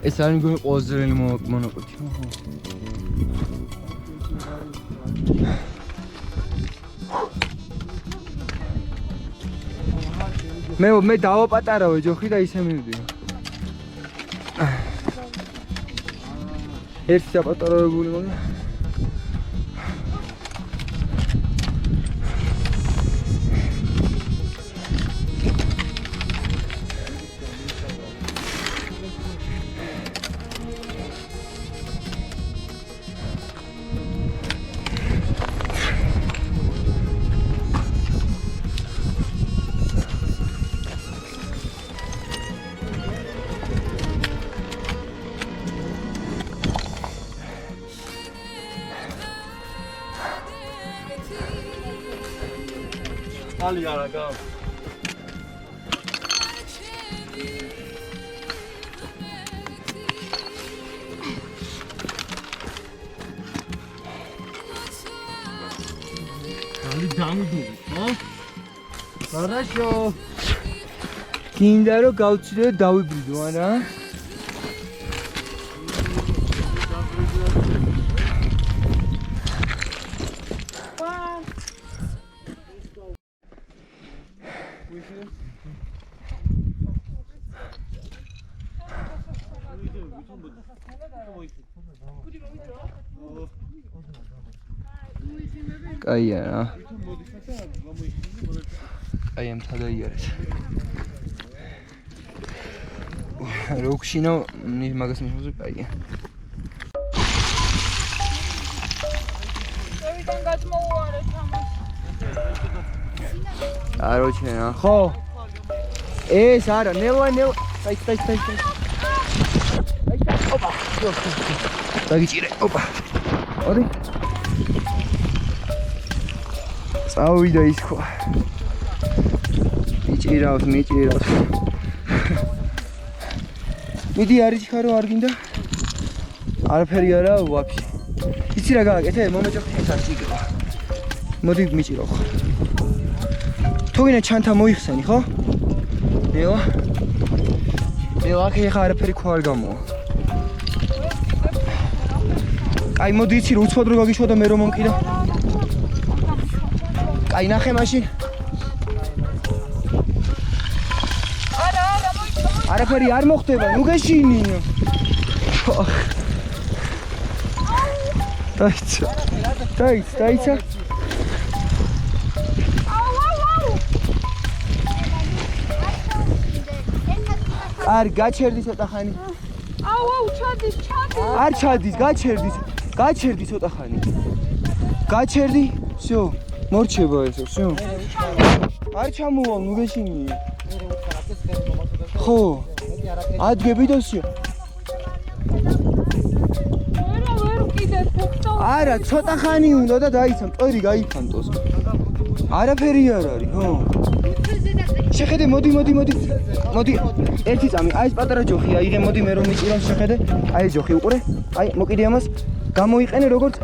ეს არის მგონი ყველაზე ძნელი მონაკვეთი. მე დავაპატარავე ჯოხი და ისე მივდივარ. ერთი დაპატარავებული მაგრამ Ali araga. Ali damdu, ha? Хорошо. გინდა რომ გავცილე და დავიბრიდო, არა? კაია რა. აი ამ თადაიარეს. როქშინო მაგას მიხოზე კაია. შევიდან გადმოუარეთ ამას. კაროჩე რა. ხო. ეს არა, ნელა. აი. ოპა. დაგიჭირე. ოპა. ორი. წავიდა ის ხო. მიჭირავს. მიდი არის ხარო არ გინდა? არაფერი არა ვაფშე. იცი რა გააკეთე? მომეჭოხე ეს არ ჭიგება. მოდი მიჭირო ხო. თუ ვინა ჩანთა მოიხსენი ხო? ნელა. ახლა არაფერი ხო არ გამოვა. აი მოდი იცი რა უცბად რო გაგიშვა და მე რომ მომკიდა. აი ნახე მაშინ. არაფერი არ მოხდება, ნუ გეშინი. დაიცა. არ გაჩერდი ცოტა ხანი. ჩადის. არ ჩადის, გაჩერდი ცოტა ხანი. გაჩერდი, всё. მორჩება ესე, всё. არ ჩამოვალ, ნუ გეშინი. ხო. ადგები და всё. ვერ კიდეთ ფოქტო. არა, ცოტა ხანი უნდა და დაიცა, მტვერი გაიფანტოს. არაფერი არ არის, ხო? შეხედე, მოდი. ერთი წამი, აი ეს პატარა ჯოხია, იღე, მოდი მე რომ მიჭირავს, შეხედე. აი ეს ჯოხი უყურე. აი, მოკიდე ამას. გამოიყენე როგორც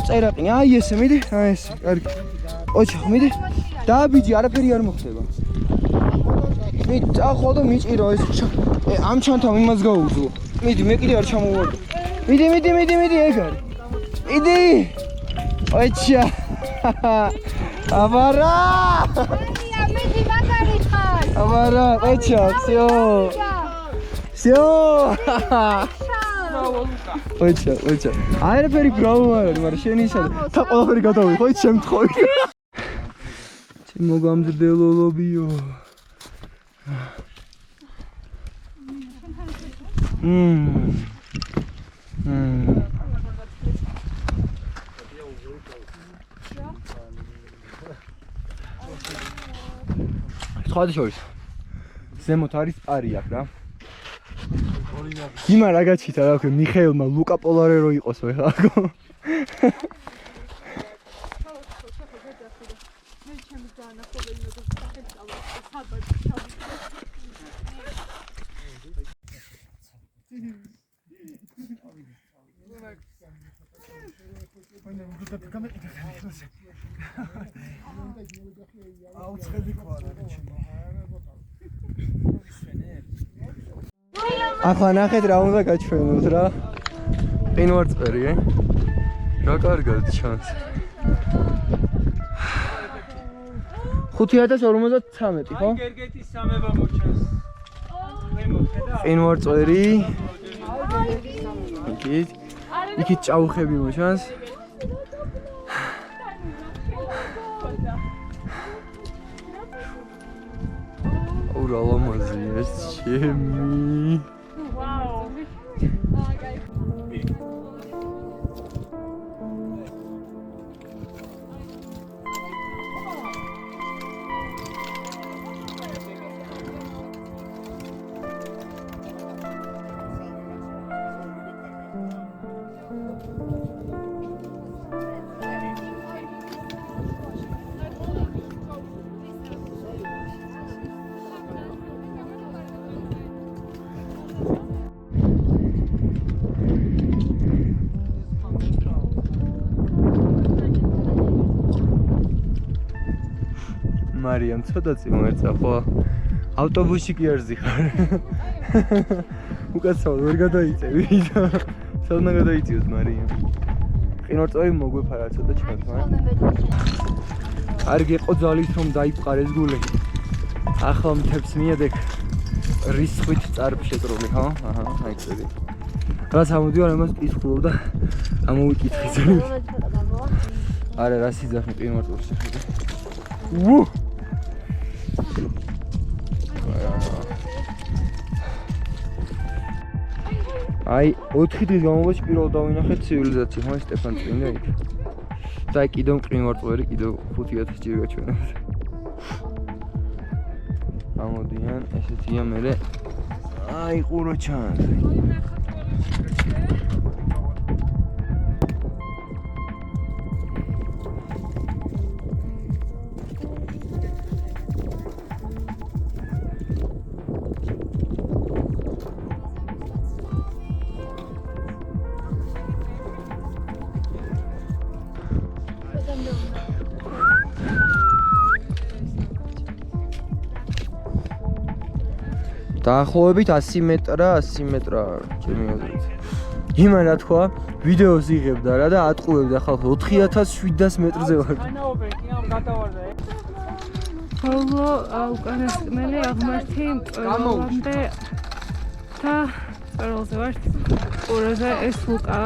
წერაყინი. აი ესე, მიდი. აი ეს, კარგი. ოჩახ, მიდი. დააბიჯი, არაფერი არ მოხდება. მიდი, წახვალ და მიჭირო ეს. ამ ჩანთავ იმას გაუძლო. მიდი, მე კიდე არ ჩამოვარდი. მიდი, ეგ არის. მიდი. ოჩა. აბარა. მიდი მაგარი ხარ. აბარა, ოჩა, всё. ოჩა. არაფერი ბრავო არ არის, მაგრამ შენ ისადა. თა ყველაფერი გადავიღო, ის შემთხვევით. ჩემ მოგამძდელობიო. სხვადასხვა ზემოთ არის პარი აქ რა. იმა რა გაჩიტა რა ქვია მიხეილმა ლუკა პოლარერო იყოსო ეხლა აქ. ახლა ნახეთ რა უნდა გაჩვენოთ რა. ყინვარწვერი, რა კარგად ჩანს. 5053, ხო? გერგეთის სამება მოჩანს. ყინვარწვერი. იქით ჭაუხები მოჩანს. რა ლამაზია ეს ჩემი. მარიამ ცოტა წიმოერცა ხო ავტობუსში კი არ ზიხარ უკაცრავად ვერ გადაიწევი და საუნა გადაიწიოს მარიამ ყინვარწვერი მოგვეფარა ცოტა ჩქართმა კარგი იყო ძალით რომ დაიფყარეს გული ახლა მთებს მიედეკ რისხვით წარფშეკრული ხო აჰა აი წერი რაც ამოდიარ ამას კითხულობ და ამოვიკითხე ძელი არა რა სიძახი ყინვარწვერს ვუ აი 4 დღის განმავლობაში პირველად დავინახეთ ცივილიზაცია ხო სტეფან წმინდა იქ და აი კიდევ ყინვარწვერი კიდევ 5000 ჯერ გაჩვენებს ამოდიან ესეთია მე აი ყურო ჩანს დაახლოებით 100 მეტრა ჩემი აზრით. იმან რა თქვა, ვიდეოს იღებდა რა და ატყუებდა ხალხს 4700 მეტრზე ვარ. ანაობენ კი ამ გადავარდა. ბოლო უკანასკნელი აღმართი მწვერვალამდე და მწვერვალზე ვარ. ყურაზე ეს ლუკა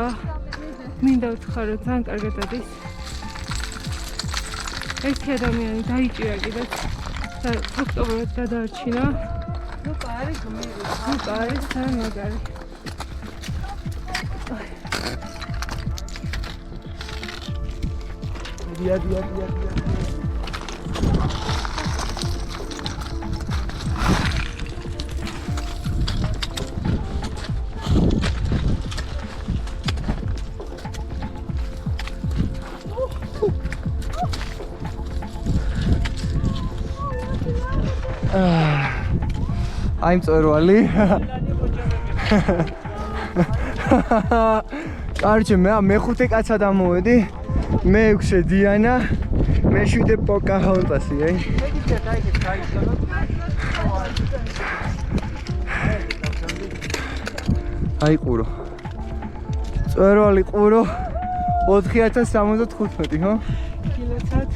მინდა ვთქვა რომ ძალიან კარგად ადის. ერთი ადამიანი დაიჭირა კიდეც და ფაქტობრივად გადაარჩინა. ლუკა არის ძალიან მაგარი. დია. აი მწვერვალი. კარჩე მე ხუთე კაცად ამოვედი. მე-6 დიანა, მე-7 პოკაჰონტასი, აი. აი ყურო. მწვერვალი ყურო 4075, ხო? კილოცად.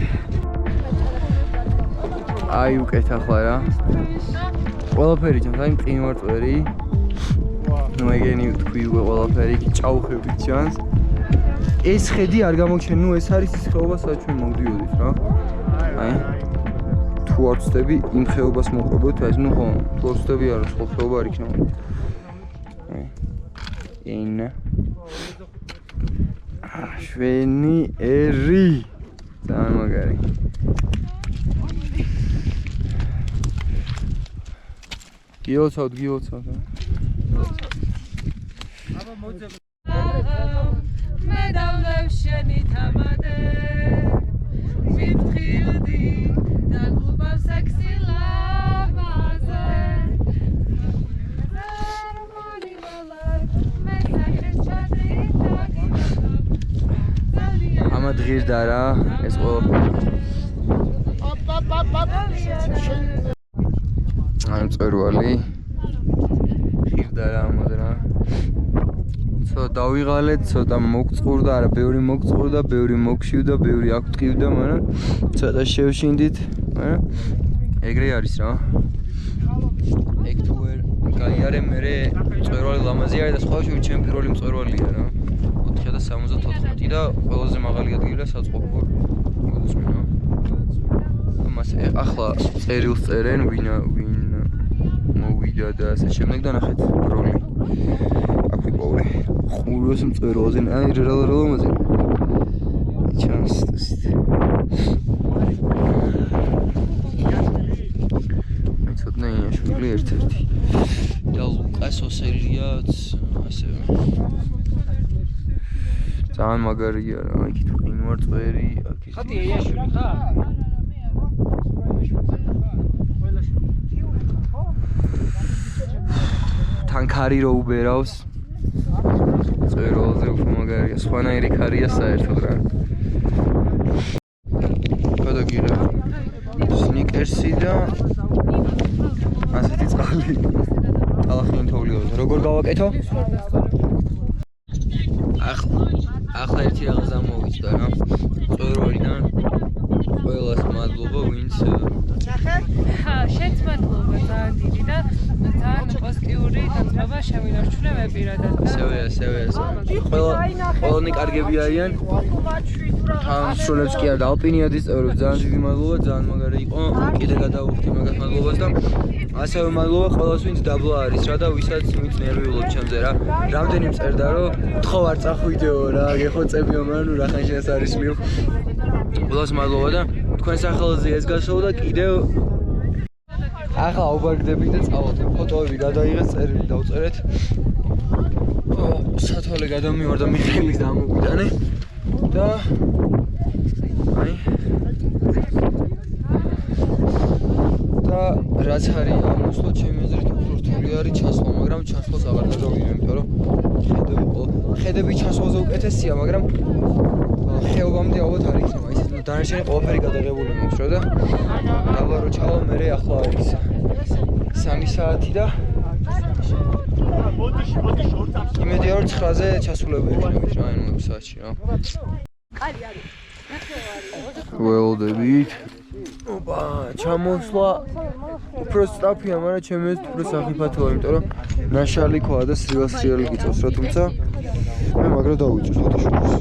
აი უკეთ ახლა რა. ყველაფერი ჩანს, აი მყინვარწვერი. ნუ ეგენი თქვი უკვე ყველაფერი კი ჭაუხებით ჩანს. ეს ხედი არ გამოჩენ, ნუ ეს არის ის ხეობა სადაც ჩვენ მოვდიოდით რა. აი. თუ არ ვწდები იმ ხეობას მოყვებოთ, აი ნუ ხო, თუ არ ვწდები არა, სხვა ხეობა არ იქნება. აი. ენა შვენი ერი ძალიან მაგარი გიოცავთ მე დავლევ შენი თამადე მიფხილდი და გუბავ სექსი ლამაზე ამა დღირდა რა ეს ყველაფერი ამ წერვალი ღირდა რა ამად რა ცოტა დავიღალეთ ცოტა მოგწყურდა არა ბევრი მოგწყურდა ბევრი მოგშივდა ბევრი აქვტყივდა მაგრამ ცოტა შევშინდით მაგრამ ეგრე არის რა ეგ თუ ვერ გაიარე მე წერვალი ლამაზი არის და სხვა შევი ჩემ პირველი მწერვალია რა 474 და ყველაზე მაღალი ადგილია საწყობო მოდუსმინო მას ახლა წერილს წერენ ვინ მოვიდა და ასე შემდეგ და ნახეთ როლი აქ ვიპოვე ხულოს მწერალზე აი რა ლამაზი ჩანს ცოტა შვილი ერთ-ერთი და ლუკას ოსერიაც ასევე ძალიან მაგარია რა იქ თუ იმარ წვერი აქ ის ხათი ეიაშვილი ხა? თან ქარი რო უბერავს წერილზე უფრო მაგარია სხვანაირი ქარია საერთოდ რა გადაგირა სნიკერსი და ასეთი წყალი ტალახიანი თოვლია როგორ გავაკეთო? ახლა ერთი რაღაც ამოვიწდა რა წერილიდან ყველას მადლობა ვინც შენც მადლობა ძალიან დიდი და ძალიან პოზიტიური განწყობა შემინარჩუნე მე პირადად ასევე ყველანი კარგები არიან თან სრულებს კი არ და ალპინიადის წევრებს ძალიან დიდი მადლობა ძალიან მაგარი იყო კიდე გადავუხდი მაგას მადლობას და ასევე მადლობა ყველას ვინც დაბლა არის რა და ვისაც ვინც ნერვიულობ ჩემზე რა რამდენი მწერდა რომ თხოვ არ წახვიდეო რა გეხოცებიო მაგრამ ნუ რახან შენს არის მიო ყველას მადლობა და თქვენ სახელზე ეს გასაუბრა და კიდევ ახლა აუბარგდები და წავალთ ფოტოები გადაიღეს წერილი დავწერეთ სათვალე გადამივარ და მიხელის დამოვიტანე და აი და რაც არის ამოსვლა ჩემი აზრით უფრო რთული არის ჩასვლა მაგრამ ჩასვლას აღარ გადავიღე იმიტომ რომ ხედები ჩასვლაზე უკეთესია მაგრამ ხეობამდე ალბათ არ იქნება ისე დანარჩენი ყველაფერი გადაღებული მაქვს რა და დაბლა რო ჩავალ მე ახლა არის 3 საათი და იმედია რომ 9-ზე ჩასულები იქნებით რა ანუ 6 საათში რა ველოდებით ოპა ჩამოსვლა უფრო სწრაფია მაგრამ ჩემი აზრით უფრო სახიფათოა იმიტომ რომ ნაშალი ქვა და სრიალი გიწევს რა თუმცა მე მაგრა დავიწევს ფოტოშოპს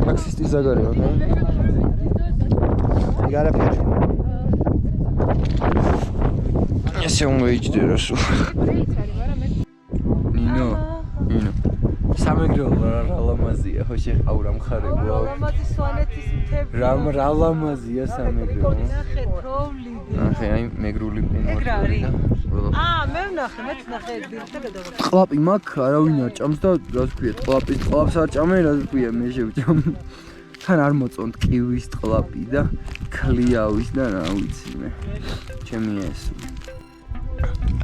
ტაქსისტის ზაგარეა რა გარაფერი ესე უნდა იჯდე სულ ნინო სამეგრელო რა ლამაზია ხო შეყავრა მხარე ლამაზი სვანეთის მთები რა ლამაზია სამეგრელო ნახე თოვლი ნახე აი მეგრული პინორი მე ვნახე მეც ნახე ბირთე გადავა ტყლაპი მაქვს არავინ არ ჭამს და რა თქვია ტყლაპს არ ჭამენ რა თქვია მე შევჭამ თან არ მოწონთ კივის ტყლაპი და ქლიავის და რა ვიცი მე ჩემი ეს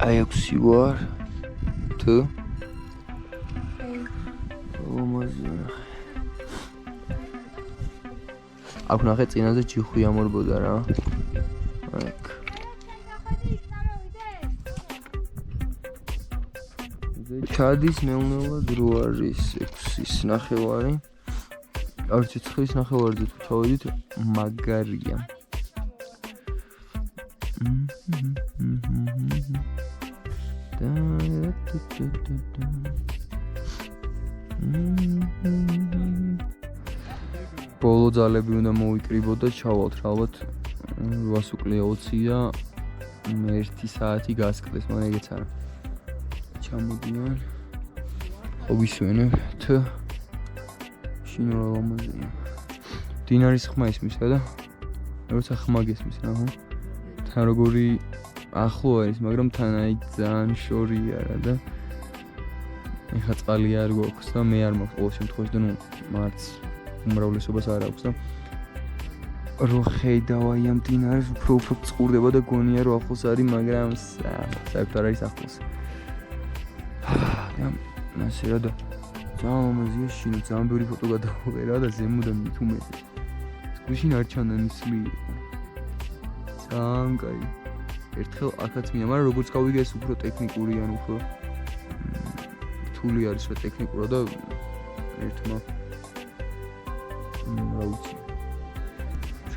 აი 6 ვარ თუ აქ ნახე წინაზე ჯიხვი ამორბოდა რა აქ ჩადის მეუნელად რო არის 6-ის ნახევარი არ ვიცი 9-ის ნახევარზე თუ ჩავედით მაგარია ბოლო ძალები უნდა მოვიკრიბოთ და ჩავალთ რა ალბათ 800 უკლია 20 და 1 საათი გასკდეს მაგრამ ეგეც არა ჩამოდიან ხობისვენებ თ შინურა ლამაზია დინარის ხმა ისმისა და როცა ხმა გესმის რა ხო თან როგორი ახლო არის მაგრამ თან აი ძალიან შორია რა და ეხა წყალი არ გვაქვს და მე არ მაქვს ყოველ შემთხვევაში და ნუ მარც უმრავლესობას არ აქვს და რო ხედავ აი ამ დინარეს უფრო წყურდება და გონია რომ ახლოს არის მაგრამ საერთოდ არ არის ახლოს და მასე რა და ძალიან ლამაზია შინო ძალიან ბევრი ფოტო გადავღერა და ზემოდან მით უმეტეს გუშინ არ ჩანდა ნისლი ძალიან კაი ერთხელ აქაც მინდა მაგრამ როგორც გავიგე ეს უფრო ტექნიკური ან უფრო რთული არის რა ტექნიკურად და ერთმა რა ვიცი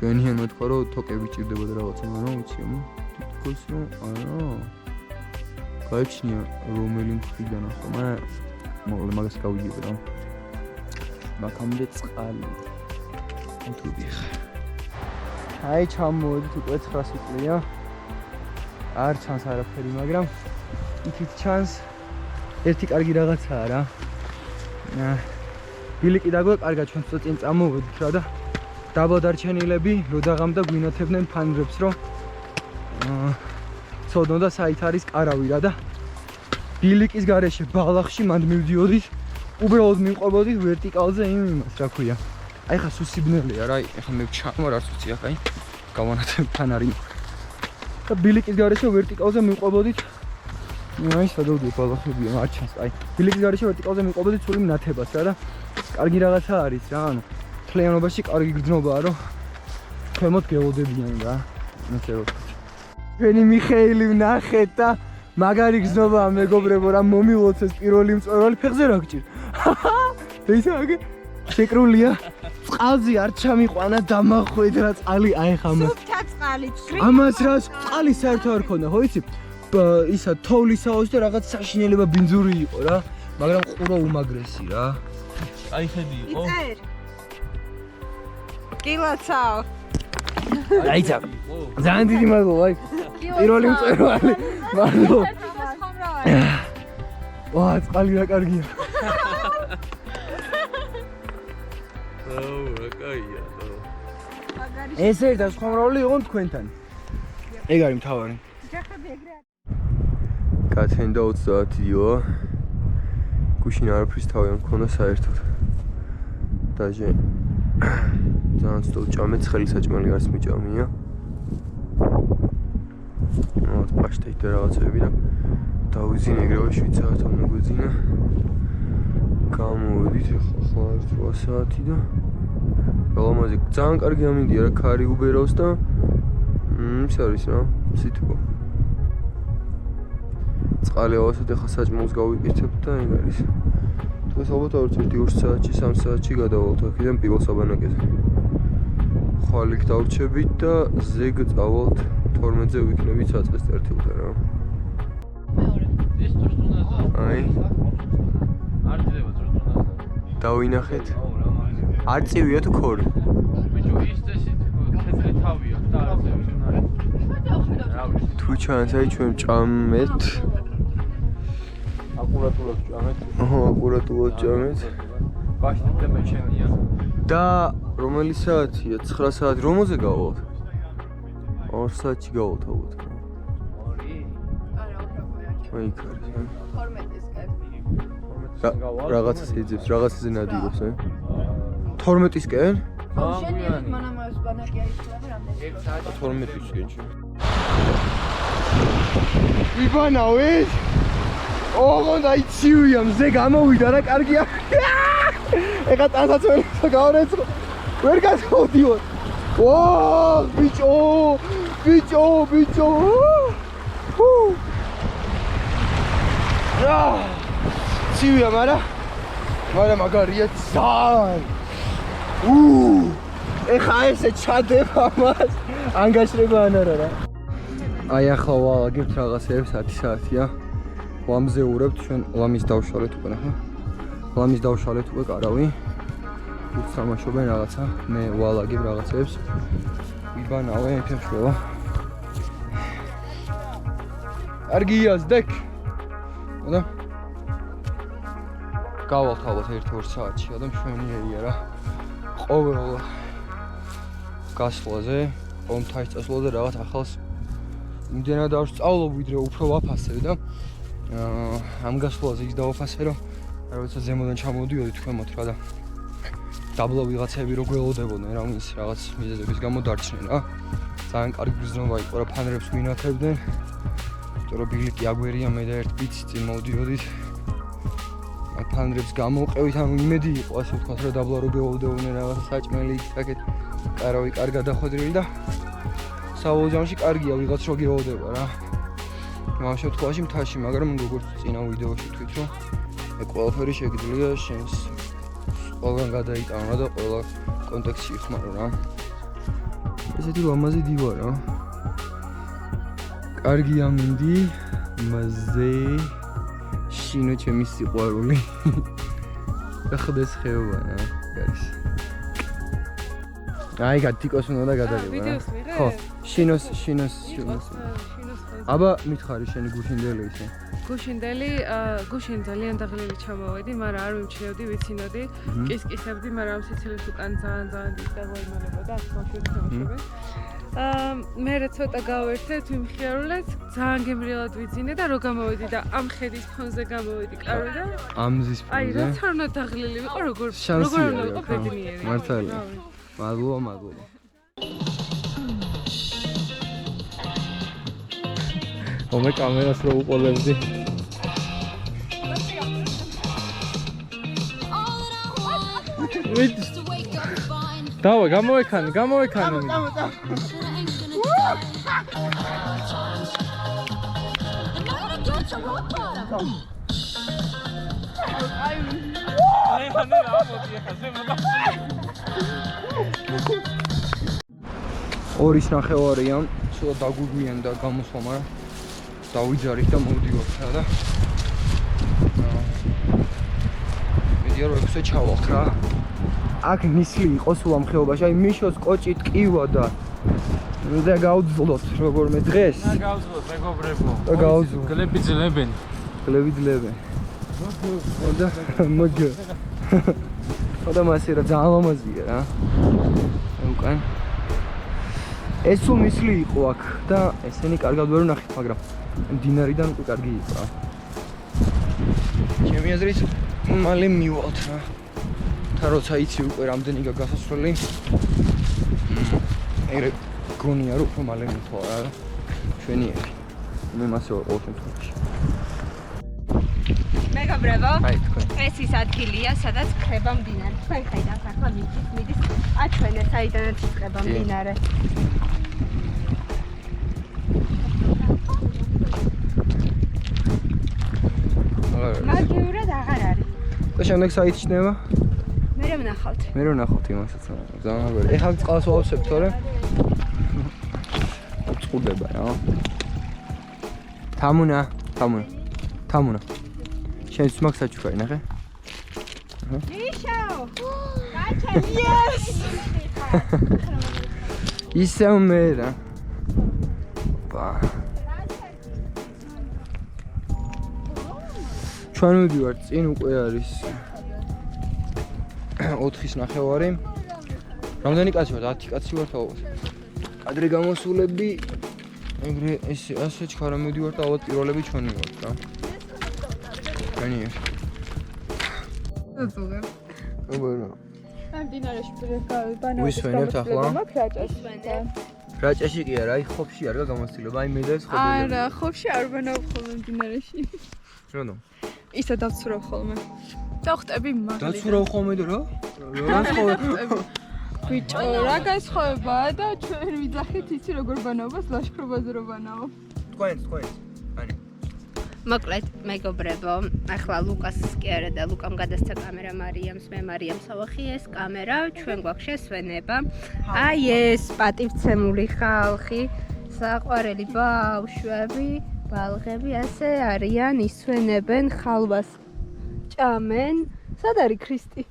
ჩვენიან მეთქვა რომ თოკები ჭირდებოდა რაღაცა მაგრამ ვიცი ამ თითქოს რომ არა გაიჩნია რომელი მხრიდან ახლა მაგრამ მაგას გავიგებ რა მაგამდე წყალი თუ ვიხარ აი ჩამოვედით უკვე 900 წლია არ ჩანს არაფერი მაგრამ იქით ჩანს ერთი კარგი რაღაცაა რა ბილიკი დაგვე კარგად ჩვენ ცოტა წინ წამოვედით რა და დაბადარჩენილები რო დაღამდა გვინათებდნენ ფანჯრებს რომ ცოდნო და საით არის კარავი რა და ბილიკის გარეშე ბალახში მანდ მივდიოდით უბრალოდ მივყვებოდით ვერტიკალზე იმას რა ქვია აი ხა სუსიბნელია რა ეხლა მე ჩამარ არც ვიცი ახლა აი გავანათებ ფანარი და ბილიკის გარეშე ვერტიკალზე მივყვებოდით აი სადავდია ბალახებია არ ჩანს აი ბილიკის გარეშე ვერტიკალზე მივყვებოდით სული ნათებას რა და კარგი რაღაცა არის რა ანუ თლიანობაში კარგი გრძნობაა რომ ქვემოთ გელოდებიან რა ასე რომ ჩვენი მიხეილი ვნახეთ და მაგარი გრძნობაა მეგობრებო რა მომილოთ ეს პირველი მწვერვალი ფეხზე რა გჭირ ისე აგე შეკრულია წყალზე არ ჩამიყვანა დამახვედ რა წყალი აი ხა სუფთა წყალი ამას რა წყალი საერთოდ არ ქონდა ხო იცი ისა თოვლისაოს და რაღაც საშინელება ბინძური იყო რა მაგრამ ყურო უმაგრესი რა აი ხედი იყო იწერ კილოცაო აი ძა ძალიან დიდი მადლობა აი პირველი მწვერვალი მადლობა ვა წყალი რა კარგია რა კაია ეს ერთ ხომრავლი იყო თქვენთან ეგ არის მთავარი კაცენ და 30-იო გუშინ არაფრის თავი არ მქონდა საერთოდ დაჟე ძალიან სწორ ჭამე ცხელი საჭმელი არც მიჭამია вот პაშტეთი და რაღაცები და დავიზინე ეგრევე 7 საათამდე მოგვეძინა გამოვედით ახლა 8 საათი და ლამაზი ძალიან კარგი ამინდია რა ქარი უბერავს და ის არის რა სიტყვა წყალი ავასოთ ახლა საჭმელს გავიკეთებ და ეგ არის დღეს ალბათ არ ვიცი 2 საათში 3 საათში გადავალთ აქედან პირველ საბანაკეზე ხვალიქ დავრჩებით და ზეგ წავალთ 12-ზე ვიქნებით საწყის წერტილზე რა ეს წრწუნაზა აი არ ძდება წრწუნაზა დავინახეთ არ წივია თუ ქორი ბიჭო ის წესი თეთრი თავია და არ წევი თუ ჩანს აი ჩვენ ჭამეთ აკურატულად ჭამეთ აჰა აკურატულად ჭამეთ ბაშტი მეჩენია და რომელი საათია 9 საათი რომელზე გავალთ 2 საათში გავალთ ალბათ 2 აი კარგი 12-ისკენ რაღაცას ეძებს რაღაცაზე ნადირობს 12-ისკენ შენიერი მანამას ბანაკი არის და 12-ისკენ იბანავით ოღონდ აი ცივია მზე გამოვიდა რა კარგია ეხა ტანსაც გავარეცხო ვერ გასავდივარ ვა ბიჭო რა ცივია მაგრამ მაგარია ძალიან ეხა ესე ჩადება მას ანგაშრება ან არა რა აი ახლა ვალაგებთ რაღაცებს 10 საათია ვამზეურებთ ჩვენ ლამის დავშალეთ უკვე ნახე ლამის დავშალეთ უკვე კარავი უთამაშობენ რაღაცა მე ვალაგებ რაღაცებს იბანავე ეთერშოვა კარგია ზდეკ და გავალთ ალბათ 1-2 საათში და მშვენიერია რა. ყოველ გასვლაზე, ყოველ მთის წასვლაზე რაღაც ახალს იმდენად არ სწავლობ, ვიდრე უფრო ვაფასებ და ამ გასვლაზე ის დავაფასე, რომ როცა ზემოდან ჩამოვიდოდი თქვენმოთ რა და დაბლა ვიღაცები რო გველოდებოდნენ რა, ვინც რაღაც მიზეზების გამო დარჩნენ რა. ძალიან კარგი გრძნობა იყო რა, ფანერებს ვინათებდნენ. იმიტომ რომ ბილიკი აგვერია, მე და ერთ ბიცი წინ მოვდიოდით. ფანერებს გამოვყევით, ანუ იმედი იყო, ასე ვთქვათ, რომ დაბლა რო გველოდებოდნენ რაღაც საჭმელი იქ-აქეთ. კარავი კარგად დახვედრილი და საბოლოო ჯამში კარგია ვიღაც რო გველოდება რა. ამ შემთხვევაში მთაში, მაგრამ როგორც წინა ვიდეოში თქვით, რომ ყველაფერი შეგიძლია შენს ყველგან გადაიტანო და ყველა კონტექსტში იხმარო რა. ესეთი ლამაზი დივა რა. კარგი ამინდი, მაზე შინო ჩემი სიყვარული. ხდეს ხეობა რა, გარის. აი გატიკოს უნდა გადაგება რა. ხო, შინოს. აბა მითხარი შენი გუშინდელი ისე. გუშინ ძალიან დაღლილი ჩამოვედი, მაგრამ არ ვიმჩნევდი, ვიცინოდი, კისკისებდი, მაგრამ ამ სიცილეს უკან ძალიან დაღლიმალებოდა, ახლა შევხმები. მე ცოტა გავერთეთ, ვიმხიარულეთ, ძალიან გემრიელად ვიძინე და რო გამოვედი და ამ ხედის ფონზე გამოვედი კარგი და ამზის ფონზე. აი, რაც არ უნდა დაღლილი ვიყო, როგორ უნდა ვიყო ბედნიერი. მართალია. მადლობა. ომე კამერას რო უყოლებდი. დავე, გამოექანი. ორის ნახევარია, სულ დაგუგვიან და გამოსვა, მაგრამ დავიჯარით და მოვდივართ რა და მედია რო ექვსე ჩავალთ რა. აქ ნისლი იყო სულ ამ ხეობაში, აი მიშოს კოჭი ტკივა და გავძლოთ როგორმე დღეს. გავძლოთ მეგობრებო. გავძლოთ. გლები ძლებენ. და მოგე. და მასე რა ძალიან ლამაზია რა. უკან. ეს სულ ნისლი იყო აქ და ესენი კარგად ვერ ვნახეთ, მაგრამ დინარიდან უკვე კარგი იყო რა. ჩემი აზრით მალე მივალთ რა. და როცა იცი უკვე რამდენი გასასვლელი. ერე გონია რომ უფრო მალე მithვა რა. ჩვენიერი. მე მასე ყოველ შემთხვევაში. მეგობრებო, აი თქვენ. ეს ის ადგილია, სადაც ხრება მდინარე. თქვენ ხედავთ ახლა მიდის. აჩვენე საიდანაც ხრება მდინარე. მაგიურად აღარ არის. და შემდეგ საით ჩნდება? მე ვნახავთ. მე რო ნახავთ იმასაც. ძალიან ωραία. ეხლა წყალს ვავსებ, თორე წყურდება რა. თამუნა. შენ სმაქ საჩუქარი ნახე? იშო! Yes! ისევ მე რა. ჩვენ ვიდივართ წინ უკვე არის 4-ის ნახევარი. რამდენი კაცი ვართ? 10 კაცი ვართ ალბათ. კადრი გამოსულები ეგრე ასე ჩქარა მივდივართ, ალბათ პირველები ჩვენი ვართ რა. განიერი. აბა ამ დინარეში ბანანის ვისვენებთ ახლა? მაქვს რაჭაში კი არა, აი ხოფში არ გამოცდილება, აი მე და ეს ხობები. არა, ხოფში არ ბანავ ხოლმე დინარეში. რატომ? ისა დავცურავ ხოლმე. დავხტები მაგალითად. დაცურავ ხოლმე და რა? რა ხოლმე? ბიჭო, რა განსხვავებაა და ჩვენ ვიძახით იცი როგორ ბანავს ლაშქრობაზე რო ბანავ. თქვენ. ani. მოკლედ, მეგობრებო, ახლა ლუკას კი არა და ლუკამ გადასცა კამერა მარიამს, მე მარიამს ავახი ეს კამერა, ჩვენ გვაქვს შესვენება. აი ეს პატივცემული ხალხი, საყვარელი ბავშვები, ბალღები ასე არიან, ისვენებენ ხალვას. ჭამენ. სად არის ქრისტი?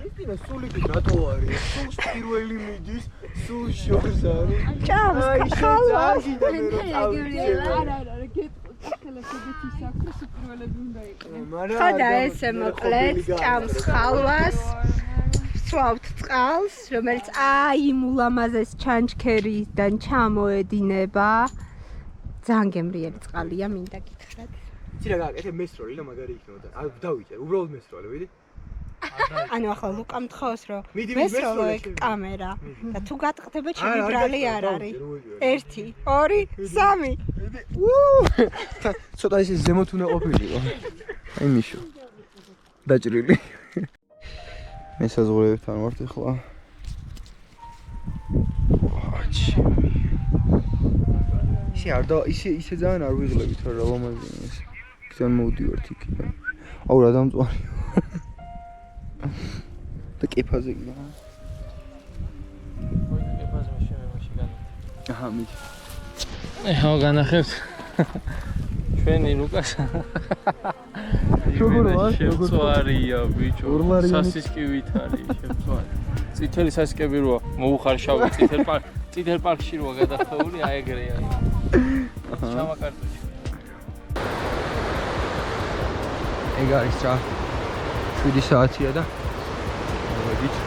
ისინა სულიკი რატო არის? სულს პირველი მიდის, სულ შორს არის. ჭამს ხალვას. არა, გეტყვი. ხოდა ესე მოკლედ ჭამს ხალვას სვავთ წყალს რომელიც აი იმ ულამაზეს ჩანჩქერიდან ჩამოედინება ძალიან გემრიელი წყალია მინდა გითხრათ ცირა გააკეთე მესროლი და მაგარი იქნებოდა აი დავიჭერ უბრალოდ მესროლი ვიდი ანუ ახლა ლუკამ თხოვს რომ მესროლო ეგ კამერა და თუ გატყდება ჩემი ბრალი არ არის 1 2 3 ცოტა ისე ზემოთ უნდა ყოფილიყო აი მიშო დაჭრილი მე საზღვრებთან ვართ ახლა ისე არ და ისე ძალიან არ ვიღლებით რა ლამაზია ეს ძალიან მოვდივართ იქიდან აუ რა დამწვარი და კეფაზე გია კეფაზე მაშინ განა აჰა მით ეხლა განახებთ ჩვენი ლუკას როგორ ვარ შეწვარია ბიჭო სასისკივით არის შეწვარი წითელი სასისკები როა მოუხარშავი წითელ პარკში როა გადახეული აი ეგრეა ჩამაკარტოში ეგ არის რა 7 საათია და მოდით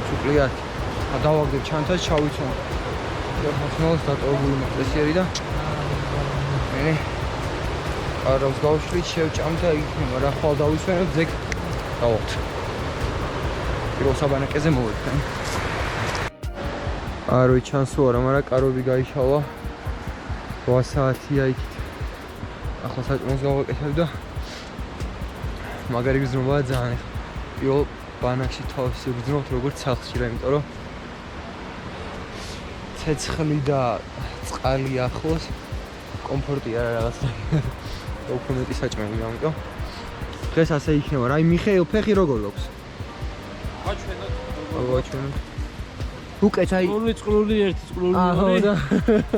უწულიათ დავაგდებ ჩანთას ჩავიცვან მოხსნოს დატოვებული მოტესიერი და მე არავს გავშლით შევჭამ და იქნება რა ხვალ დავისვენებ ძეგ დავოთ პირველ საბანაკეზე მოვედგენ არო ჩანსო არა მაგრამ კარები გაიშალა 8 საათია იქით ახლა საჭმელს გავაკეთებ და მაგარი გზნობაა ძალიან პირველ ბანაკში თავს ვგზნობთ როგორც სახლში რა იმიტომ რომ ცეცხლი და წყალი ახლოს კომფორტი არა რაღაცა უფრო მეტი საჭმელი ამიტომ დღეს ასე იქნება რა აი მიხეილ ფეხი როგორ ლოქს აჩვენოთ უკეთ აი წყლული 1 წყლული 2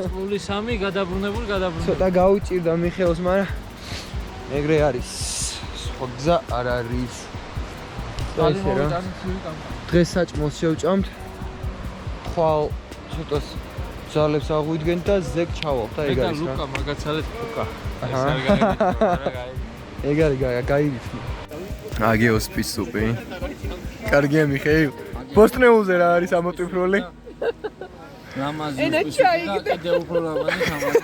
წყლული 3 გადაბრუნებული ცოტა გაუჭირდა მიხეილს მაგრამ ეგრე არის სხვა გზა არ არის ესე რა დღეს საჭმელს შევჭამთ ხვალ ცოტას ძალებს აღვიდგენთ და ზეგ ჩავალთ და ეგ არის რა ლუკა მაგაცალეთ ლუკა ეგ არის გაიგიცნო აგეოს პისუპი კარგია მიხეილ ბოსტნეულზე რა არის ამოტვიფროლი ნამაზი კიდე უფრო ლამაზი თამაში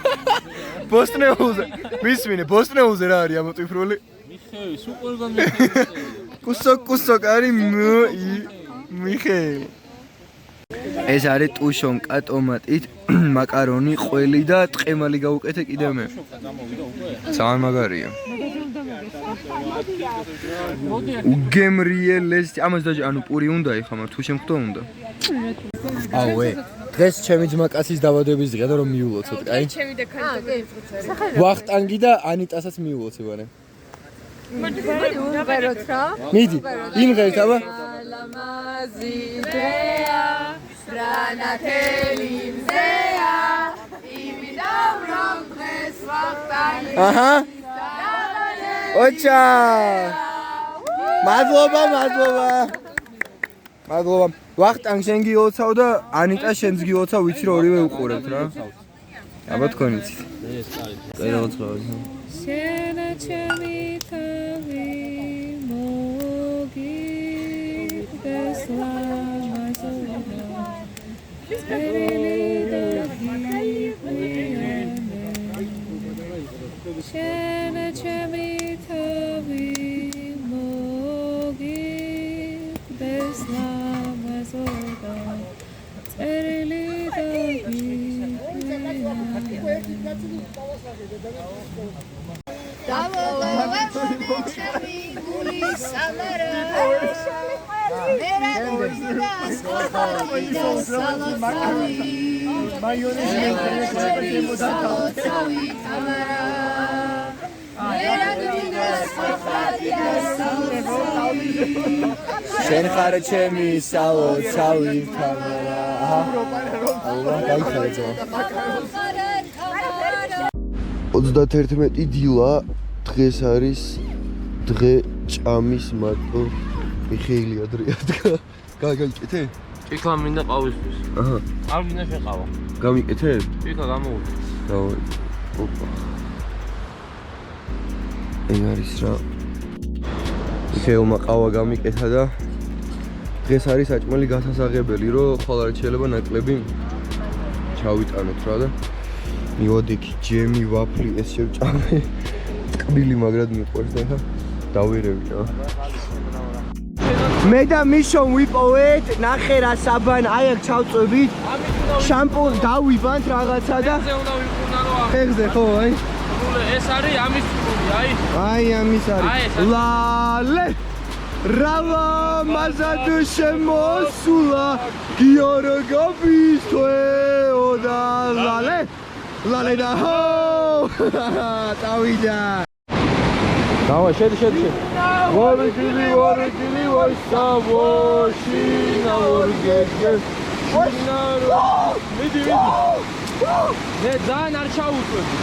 ბოსტნეულზე მისმინე ბოსტნეულზე რა არის ამოტვიფროლი მიხეილ სუპერგან მიხეილ კუსო კარი მიხეილ ეს არის ტუშონკა ტომატით მაკარონი ყველი და ტყემალი გავუკეთე კიდე მე ძალიან მაგარია უგემრიელეს ამას და ანუ პური უნდა იხა მაგრამ თუ შემხდო უნდა აუე დღეს ჩემი ძმაკაცის დაბადების დღეა და რომ მიულოცოთ კაი ჩემი და ქალი ვახტანგი და ანიტასაც მიულოცებ არა ვეროთ რა მიდი იმღერთ აბა ლამაზი დღეა რანათელი მზეა იმიდან რომ დღეს ვახტანგი აჰა ოჩა მადლობა ვახტანგ შენ გიოცავ და ანიტა შენს გიოცავ ვიცი რომ ორივე უყურებთ რა აბა თქვენიც შენ ჩემი თავი მოგიგდეს ლამაზობა შენ ჩემი თავი მოგიგდეს ლამაზობა წერილი შენ ხარ ჩემი სალოცავი თამარა აჰა გაიხარე ძმა 31 დილა დღეს არის დღე ჭამის მარტო მიხეილი ადრეა გაიგეთე? ჭიქლა მინდა ყავისთვის. აჰა. არ მინდა შეყავა. გამიკეთე? ჭიქლა გამოვიდა. დავაი. ოპა. ეს არის რა მიხეილმა ყავა გამიკეთა და დღეს არის საჭმელი გასასაღებელი რომ ხვალ არ შეიძლება ნაკლები ჩავიტანოთ რა და მივოდიქ ჯემი ვაფლი ეს შევჭამე ტკბილი მაგრად მიყვარს და ხა დავირევი რა მე და მიშო ვიპოვეთ ნახე რა საბან აი აქ ჩავწვევით შამპუნს დავიბანთ რაღაცა და ზე უნდა ვიყურნა რა ხეხზე ხო აი ეს არის ამის ფული აი ამის არის ლალე რავა მაზად შემოსულა გიორგობის თვეო და ლალე და ჰო დავიდა დავა შედი ვორგილი ვაისავოში ნაურგეგე მიდი მე ძალიან არ ჩაუწვევი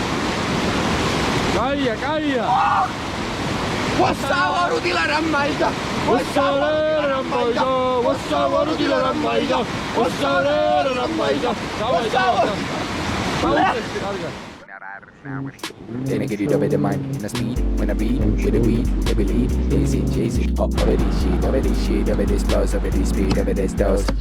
კაია ვასავარუდი ლა რამაიდა Then I get it up at the mind in the speed. When I beat with the weed, they believe. Chase it, up over this shit, over this buzz, over this speed, over this dust.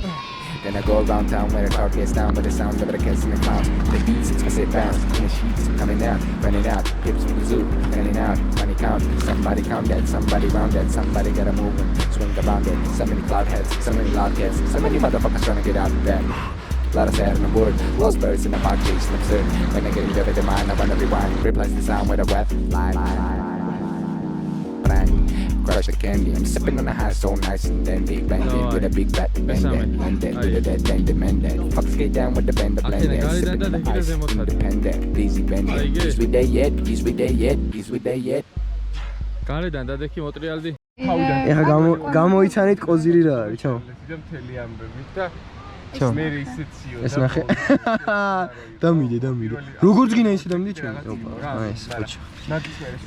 Then I go around town where the car gets down with the sound of the cats and the clowns. The beats, I sit bounce, in the sheets, coming down, running out, hips from the zoo, running out, money count. Somebody count that, somebody round that, somebody gotta move and swing around it. So many cloud heads, so many loud cats, so many motherfuckers trying to get out of bed. A lot of sad on the board, lost birds in the park chasing absurd. When I get it up at the mind, I wanna rewind, replace the sound with a wet line. Bang, crush the candy, I'm sipping on the high, so nice and dandy. Bend it with a big bat, bend it with a dead, bend it, mend it. Fuck skate down with the bend, blend it. Sipping on the ice, independent, easy bend it. He's with there yet, he's with there yet. გარედან დადექი მოტრიალდი ეხა გამოიცანით კოზირი რა არის ჩაო მთელი ამბებით და მე ისეციო ეს ნახე დამიდე როგორც გინდა ისე დამიდე ჩვენ აი ეს ხოჩი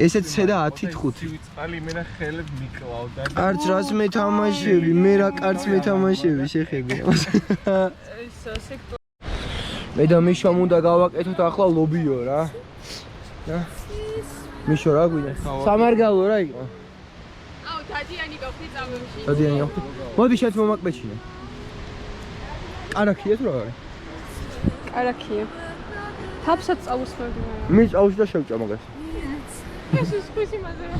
ესეც ცედა 10-5 წყალი მე რა ხელებ მიკლავდა არც რას მეთამაშები მე რა კარც მეთამაშები შეხები მე და მიშომ უნდა გავაკეთოთ ახლა ლობიო რა მიშო რა გვინდა სამარგალო რა იყო აუ დადიანი გაფრი წამებში დადიანი მოდი შეც მომაკბეჩინე კარაქია თუ რა არის? კარაქია. თაფსაც წავუსმევდი მაგრამ. მე წავუსი და შევჭა მაგას. ეს ის ხუსი მაზერა.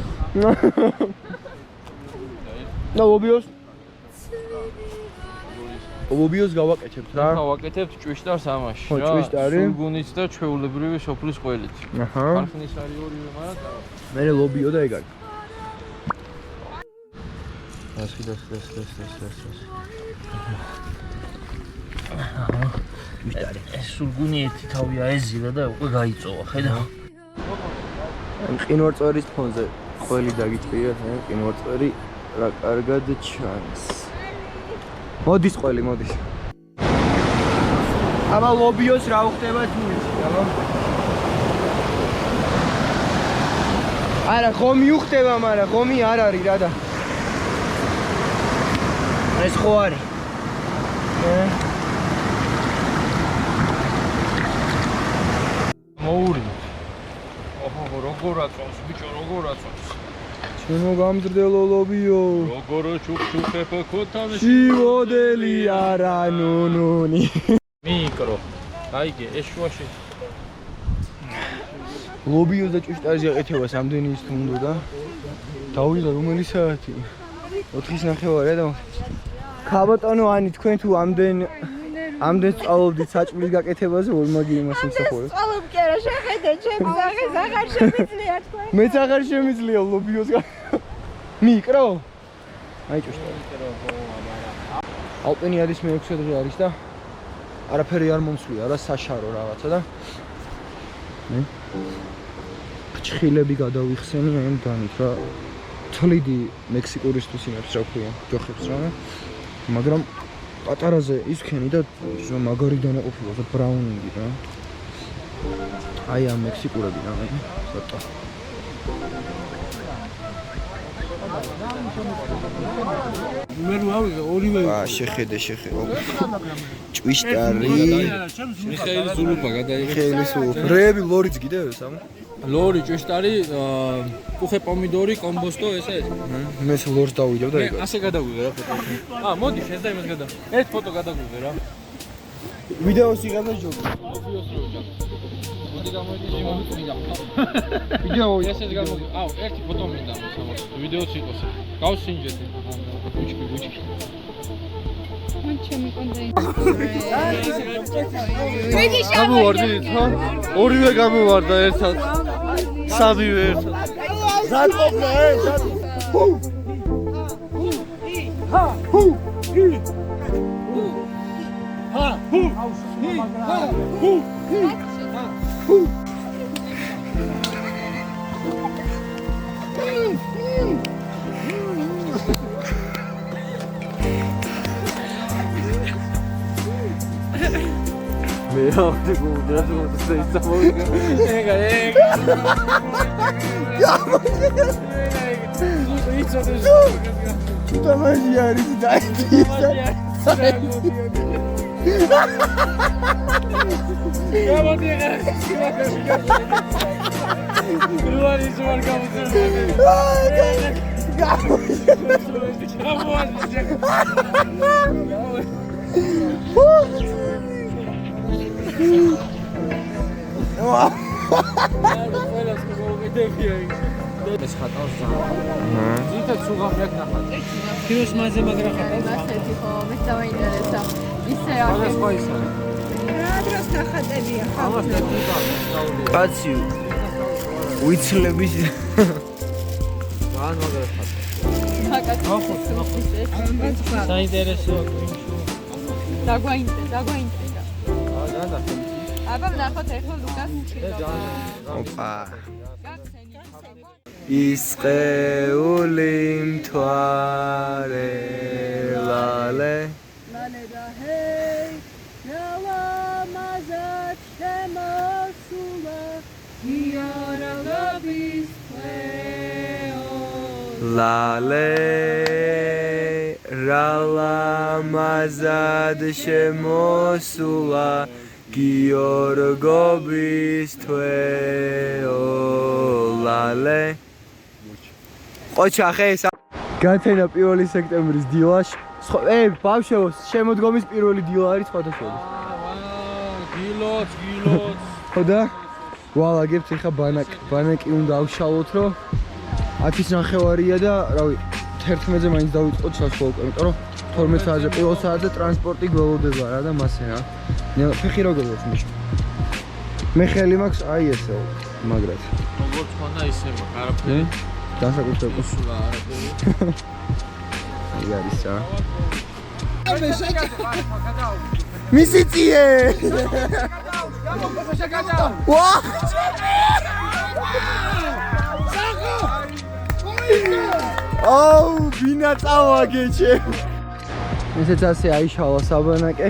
და ობიოს გავაკეთებთ რა. გავაკეთებთ ჭვიშტარს ამაში რა. ჭვიშტარი. სულგუნიც და ჩვეულებრივი სოფლის ყველით. აჰა. ხარხნის არის ორივე მაგრამ. მე ლობიო და ეგ არის. ეს. ეს სულგუნი ერთი თავია ეზილა და უკვე გაიწოვა, ხედავ. მყინვარწვერის ფონზე ყველი დაგიჭირეთ, მყინვარწვერი რა კარგად ჩანს. მოდის ყველი, მოდის. აბა ლობიოს რა უხდება თუნში, აბა. არა, ხომი უხდება, მაგრამ ხომი არ არის რა და. ეს ხო არის. მოურიდ. ოჰო, როგორ აწონს, ბიჭო, როგორ აწონს. ჩვენო გამძრდელო ლობიო. როგორ ჩუქჩუქებ ქოთანში. შივოდელი არა ნუნუნი. მიკრო. აიგე, ეს შუაში. ლობიოს და ჭუშტარზე აკეთებას ამდენი ის თუნდო და დავიდა რომელი საათი? 4:30 და ქაბატონო ანი თქვენ თუ ამდენ სწავლობდით საჭმლის გაკეთებაზე որ მაგი იმას იმსახურებს. სწავლობ კი არა შეხედე ჩემს აღეს აღარ შემიძლია თქვენ. მეც აღარ შემიძლია ლობიოს მიკრო. აი ჭუშტარი. ალპინიადის მე-6 დღე არის და არაფერი არ მომსვლია რა საშარო რაღაცა და ფრჩხილები გადავიხსენი აი დანით რა თლიდი მექსიკურისთვის იმებს რა ქვია ჯოხებს რა მაგრამ პატარაზე ისქენი და მაგარი დანაყოფილა და ბრაუნინგი რა აი ამ მექსიკურები რა სატო მე რო ავიღე ორივე შეხედე ჭვიშტარი მიხეილი ზულუფა გადაიღე მიხეილი ზულუფა რები ლორიც კიდევ სამო ლორი, ჭვიშტარი, უხე პომიდორი, კომბოსტო, ესა ეს. მე ლორს დავიდევ და ასე გადაგვიღე რა ფოტო. მოდი, ეს და იმას გადა. ერთ ფოტო გადაგვიღე რა. ვიდეოს იღებდა ჯობი. მოდი გამოიდი ჯიმონი მინდა. ვიდეო ესეც გამოდი. აუ, ერთი ფოტო მინდა სამოს. ვიდეოც იყოს. გავსინჯეთ. ბუჩკი. ჩემი კონდა გამოვარდით, ხო? ორივე გამოვარდა ერთად. სამივე ერთად. ზატყოფნა, ეს ხატავს ძალიან. ზითაც უღამი აქ ნახატ. ფილოს მასზე მაგრა ხატავს. მასეთი ხო, მეც დავაინტერესა. ისე ახლა სხვა ის არის. რა დროს ნახატებია ხო? ამას დაგვიდა. კაცი უიცლების ძალიან მაგრა ხატავს. საინტერესოა კრიმშუ. დაგვაინტერესა. და. აბა ნახოთ ახლა ლუკას. ოპა. ისყეული მთვარე ლალე ლალე და ჰეი ნალამაზად შემოსულა იარაღების ხეო ლალე რალამაზად შემოსულა გიორგობის თვეო ლალე ოჩახე გათენა 1 სექტემბრის დილაში ბავშვო შემოდგომის პირველი დილა არის სხვადასხვა გილოც ხოდა ვალაგებთ ეხა ბანაკი უნდა ავშალოთ რომ 10-ის ნახევარია და რავი 11-ზე მაინც დავიწყოთ საშუალო უკვე იმიტომ რომ 12 საათზე პირველ საათზე ტრანსპორტი გველოდება რა და მასე რა ფეხი როგორ ვხმის მე ხელი მაქვს აი ესე მაგრად როგორც ხონდა ისე მაქვს არაფერი დასაკუთრებით სულა არაფერი აი არის რა მისიციე ვა აუ ბინა წავაგეჩე ესეც ასე აიშალა საბანაკე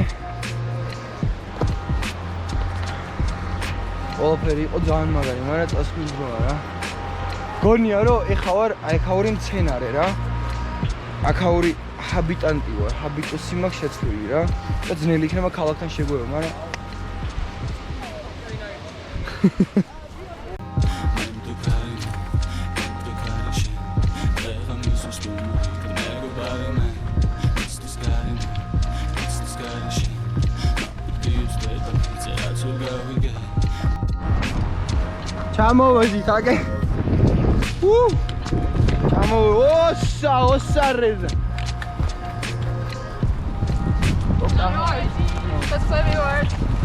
ყველაფერი იყო ძალიან მაგარი, მაგრამ წასვლის დროა რა. გონია რომ ეხა ვარ აქაური მცენარე რა. აქაური ჰაბიტანტი ვარ, ჰაბიტუსი მაქვს შეცვლილი რა. და ძნელი იქნება ქალაქთან შეგვევა, მაგრამ ჩამოვედი თაკე. ოსარეზა.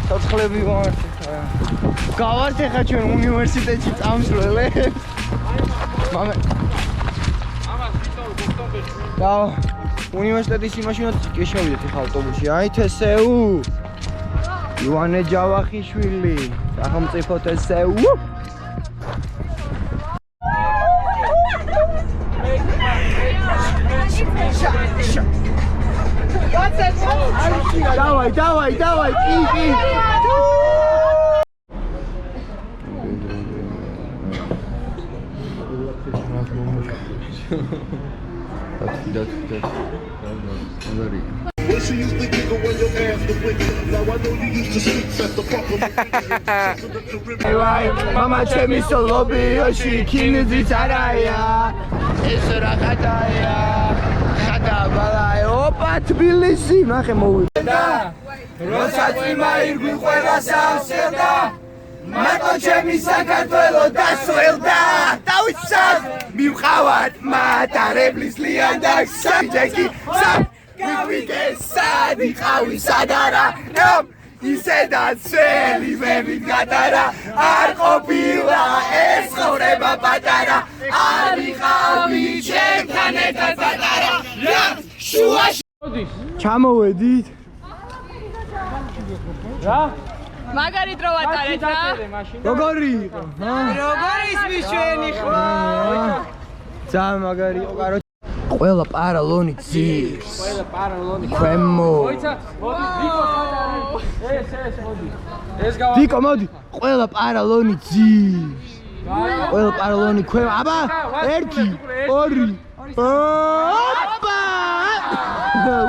ცოცხლები ვარ. გავართ ახლა ჩვენ უნივერსიტეტში წამსვლელებს. მამე. ამას ვიტოვ ოქტომბერში. და უნივერსიტეტის იმაში უნდა გეშოვიდეთ ახლა ავტობუსში. აი თესეუ. ივანე ჯავახიშვილი. სახელმწიფო თესეუ. Давай, ки. დათვი. მაგარია. ვაი, მამა ჩემი სოლობიოში ქინძიც არაა. ეს რა ხატაა? ხატა ბალაი, ოპა თბილისი, ნახე მოვიდა. როცა წვიმა ირგვი ყველას ავსელდა. მარტო ჩემი საქართველო დასველდა. დავიცავ, მივყავად მატარებლის ლიანდაქსა. ჯეკი, ვიგე სადი ყავი სადარა. ისედა ძველი ვები გატარა. არ ყოფილა ეს ცხოვრება პატარა. არ იყავი ჩემთან ერთად პატარა. შუაში ჩამოვედით. რა? მაგარი დრო ვატარეთ რა. როგორი იყო? როგორ ისმის ჩვენი ხმა? ძალიან მაგარი იყო, კარო. ყველა პარალონი ძირს. ყველა პარალონი. ქვემო. მოიცა, მოდი, ვიკო ხატარი. ეს მოდი. ეს გავა. ვიკო მოდი, ყველა პარალონი ძირს. ყველა პარალონი ქვემო. აბა, 1 2 ოპა!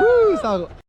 ვუ, საღო.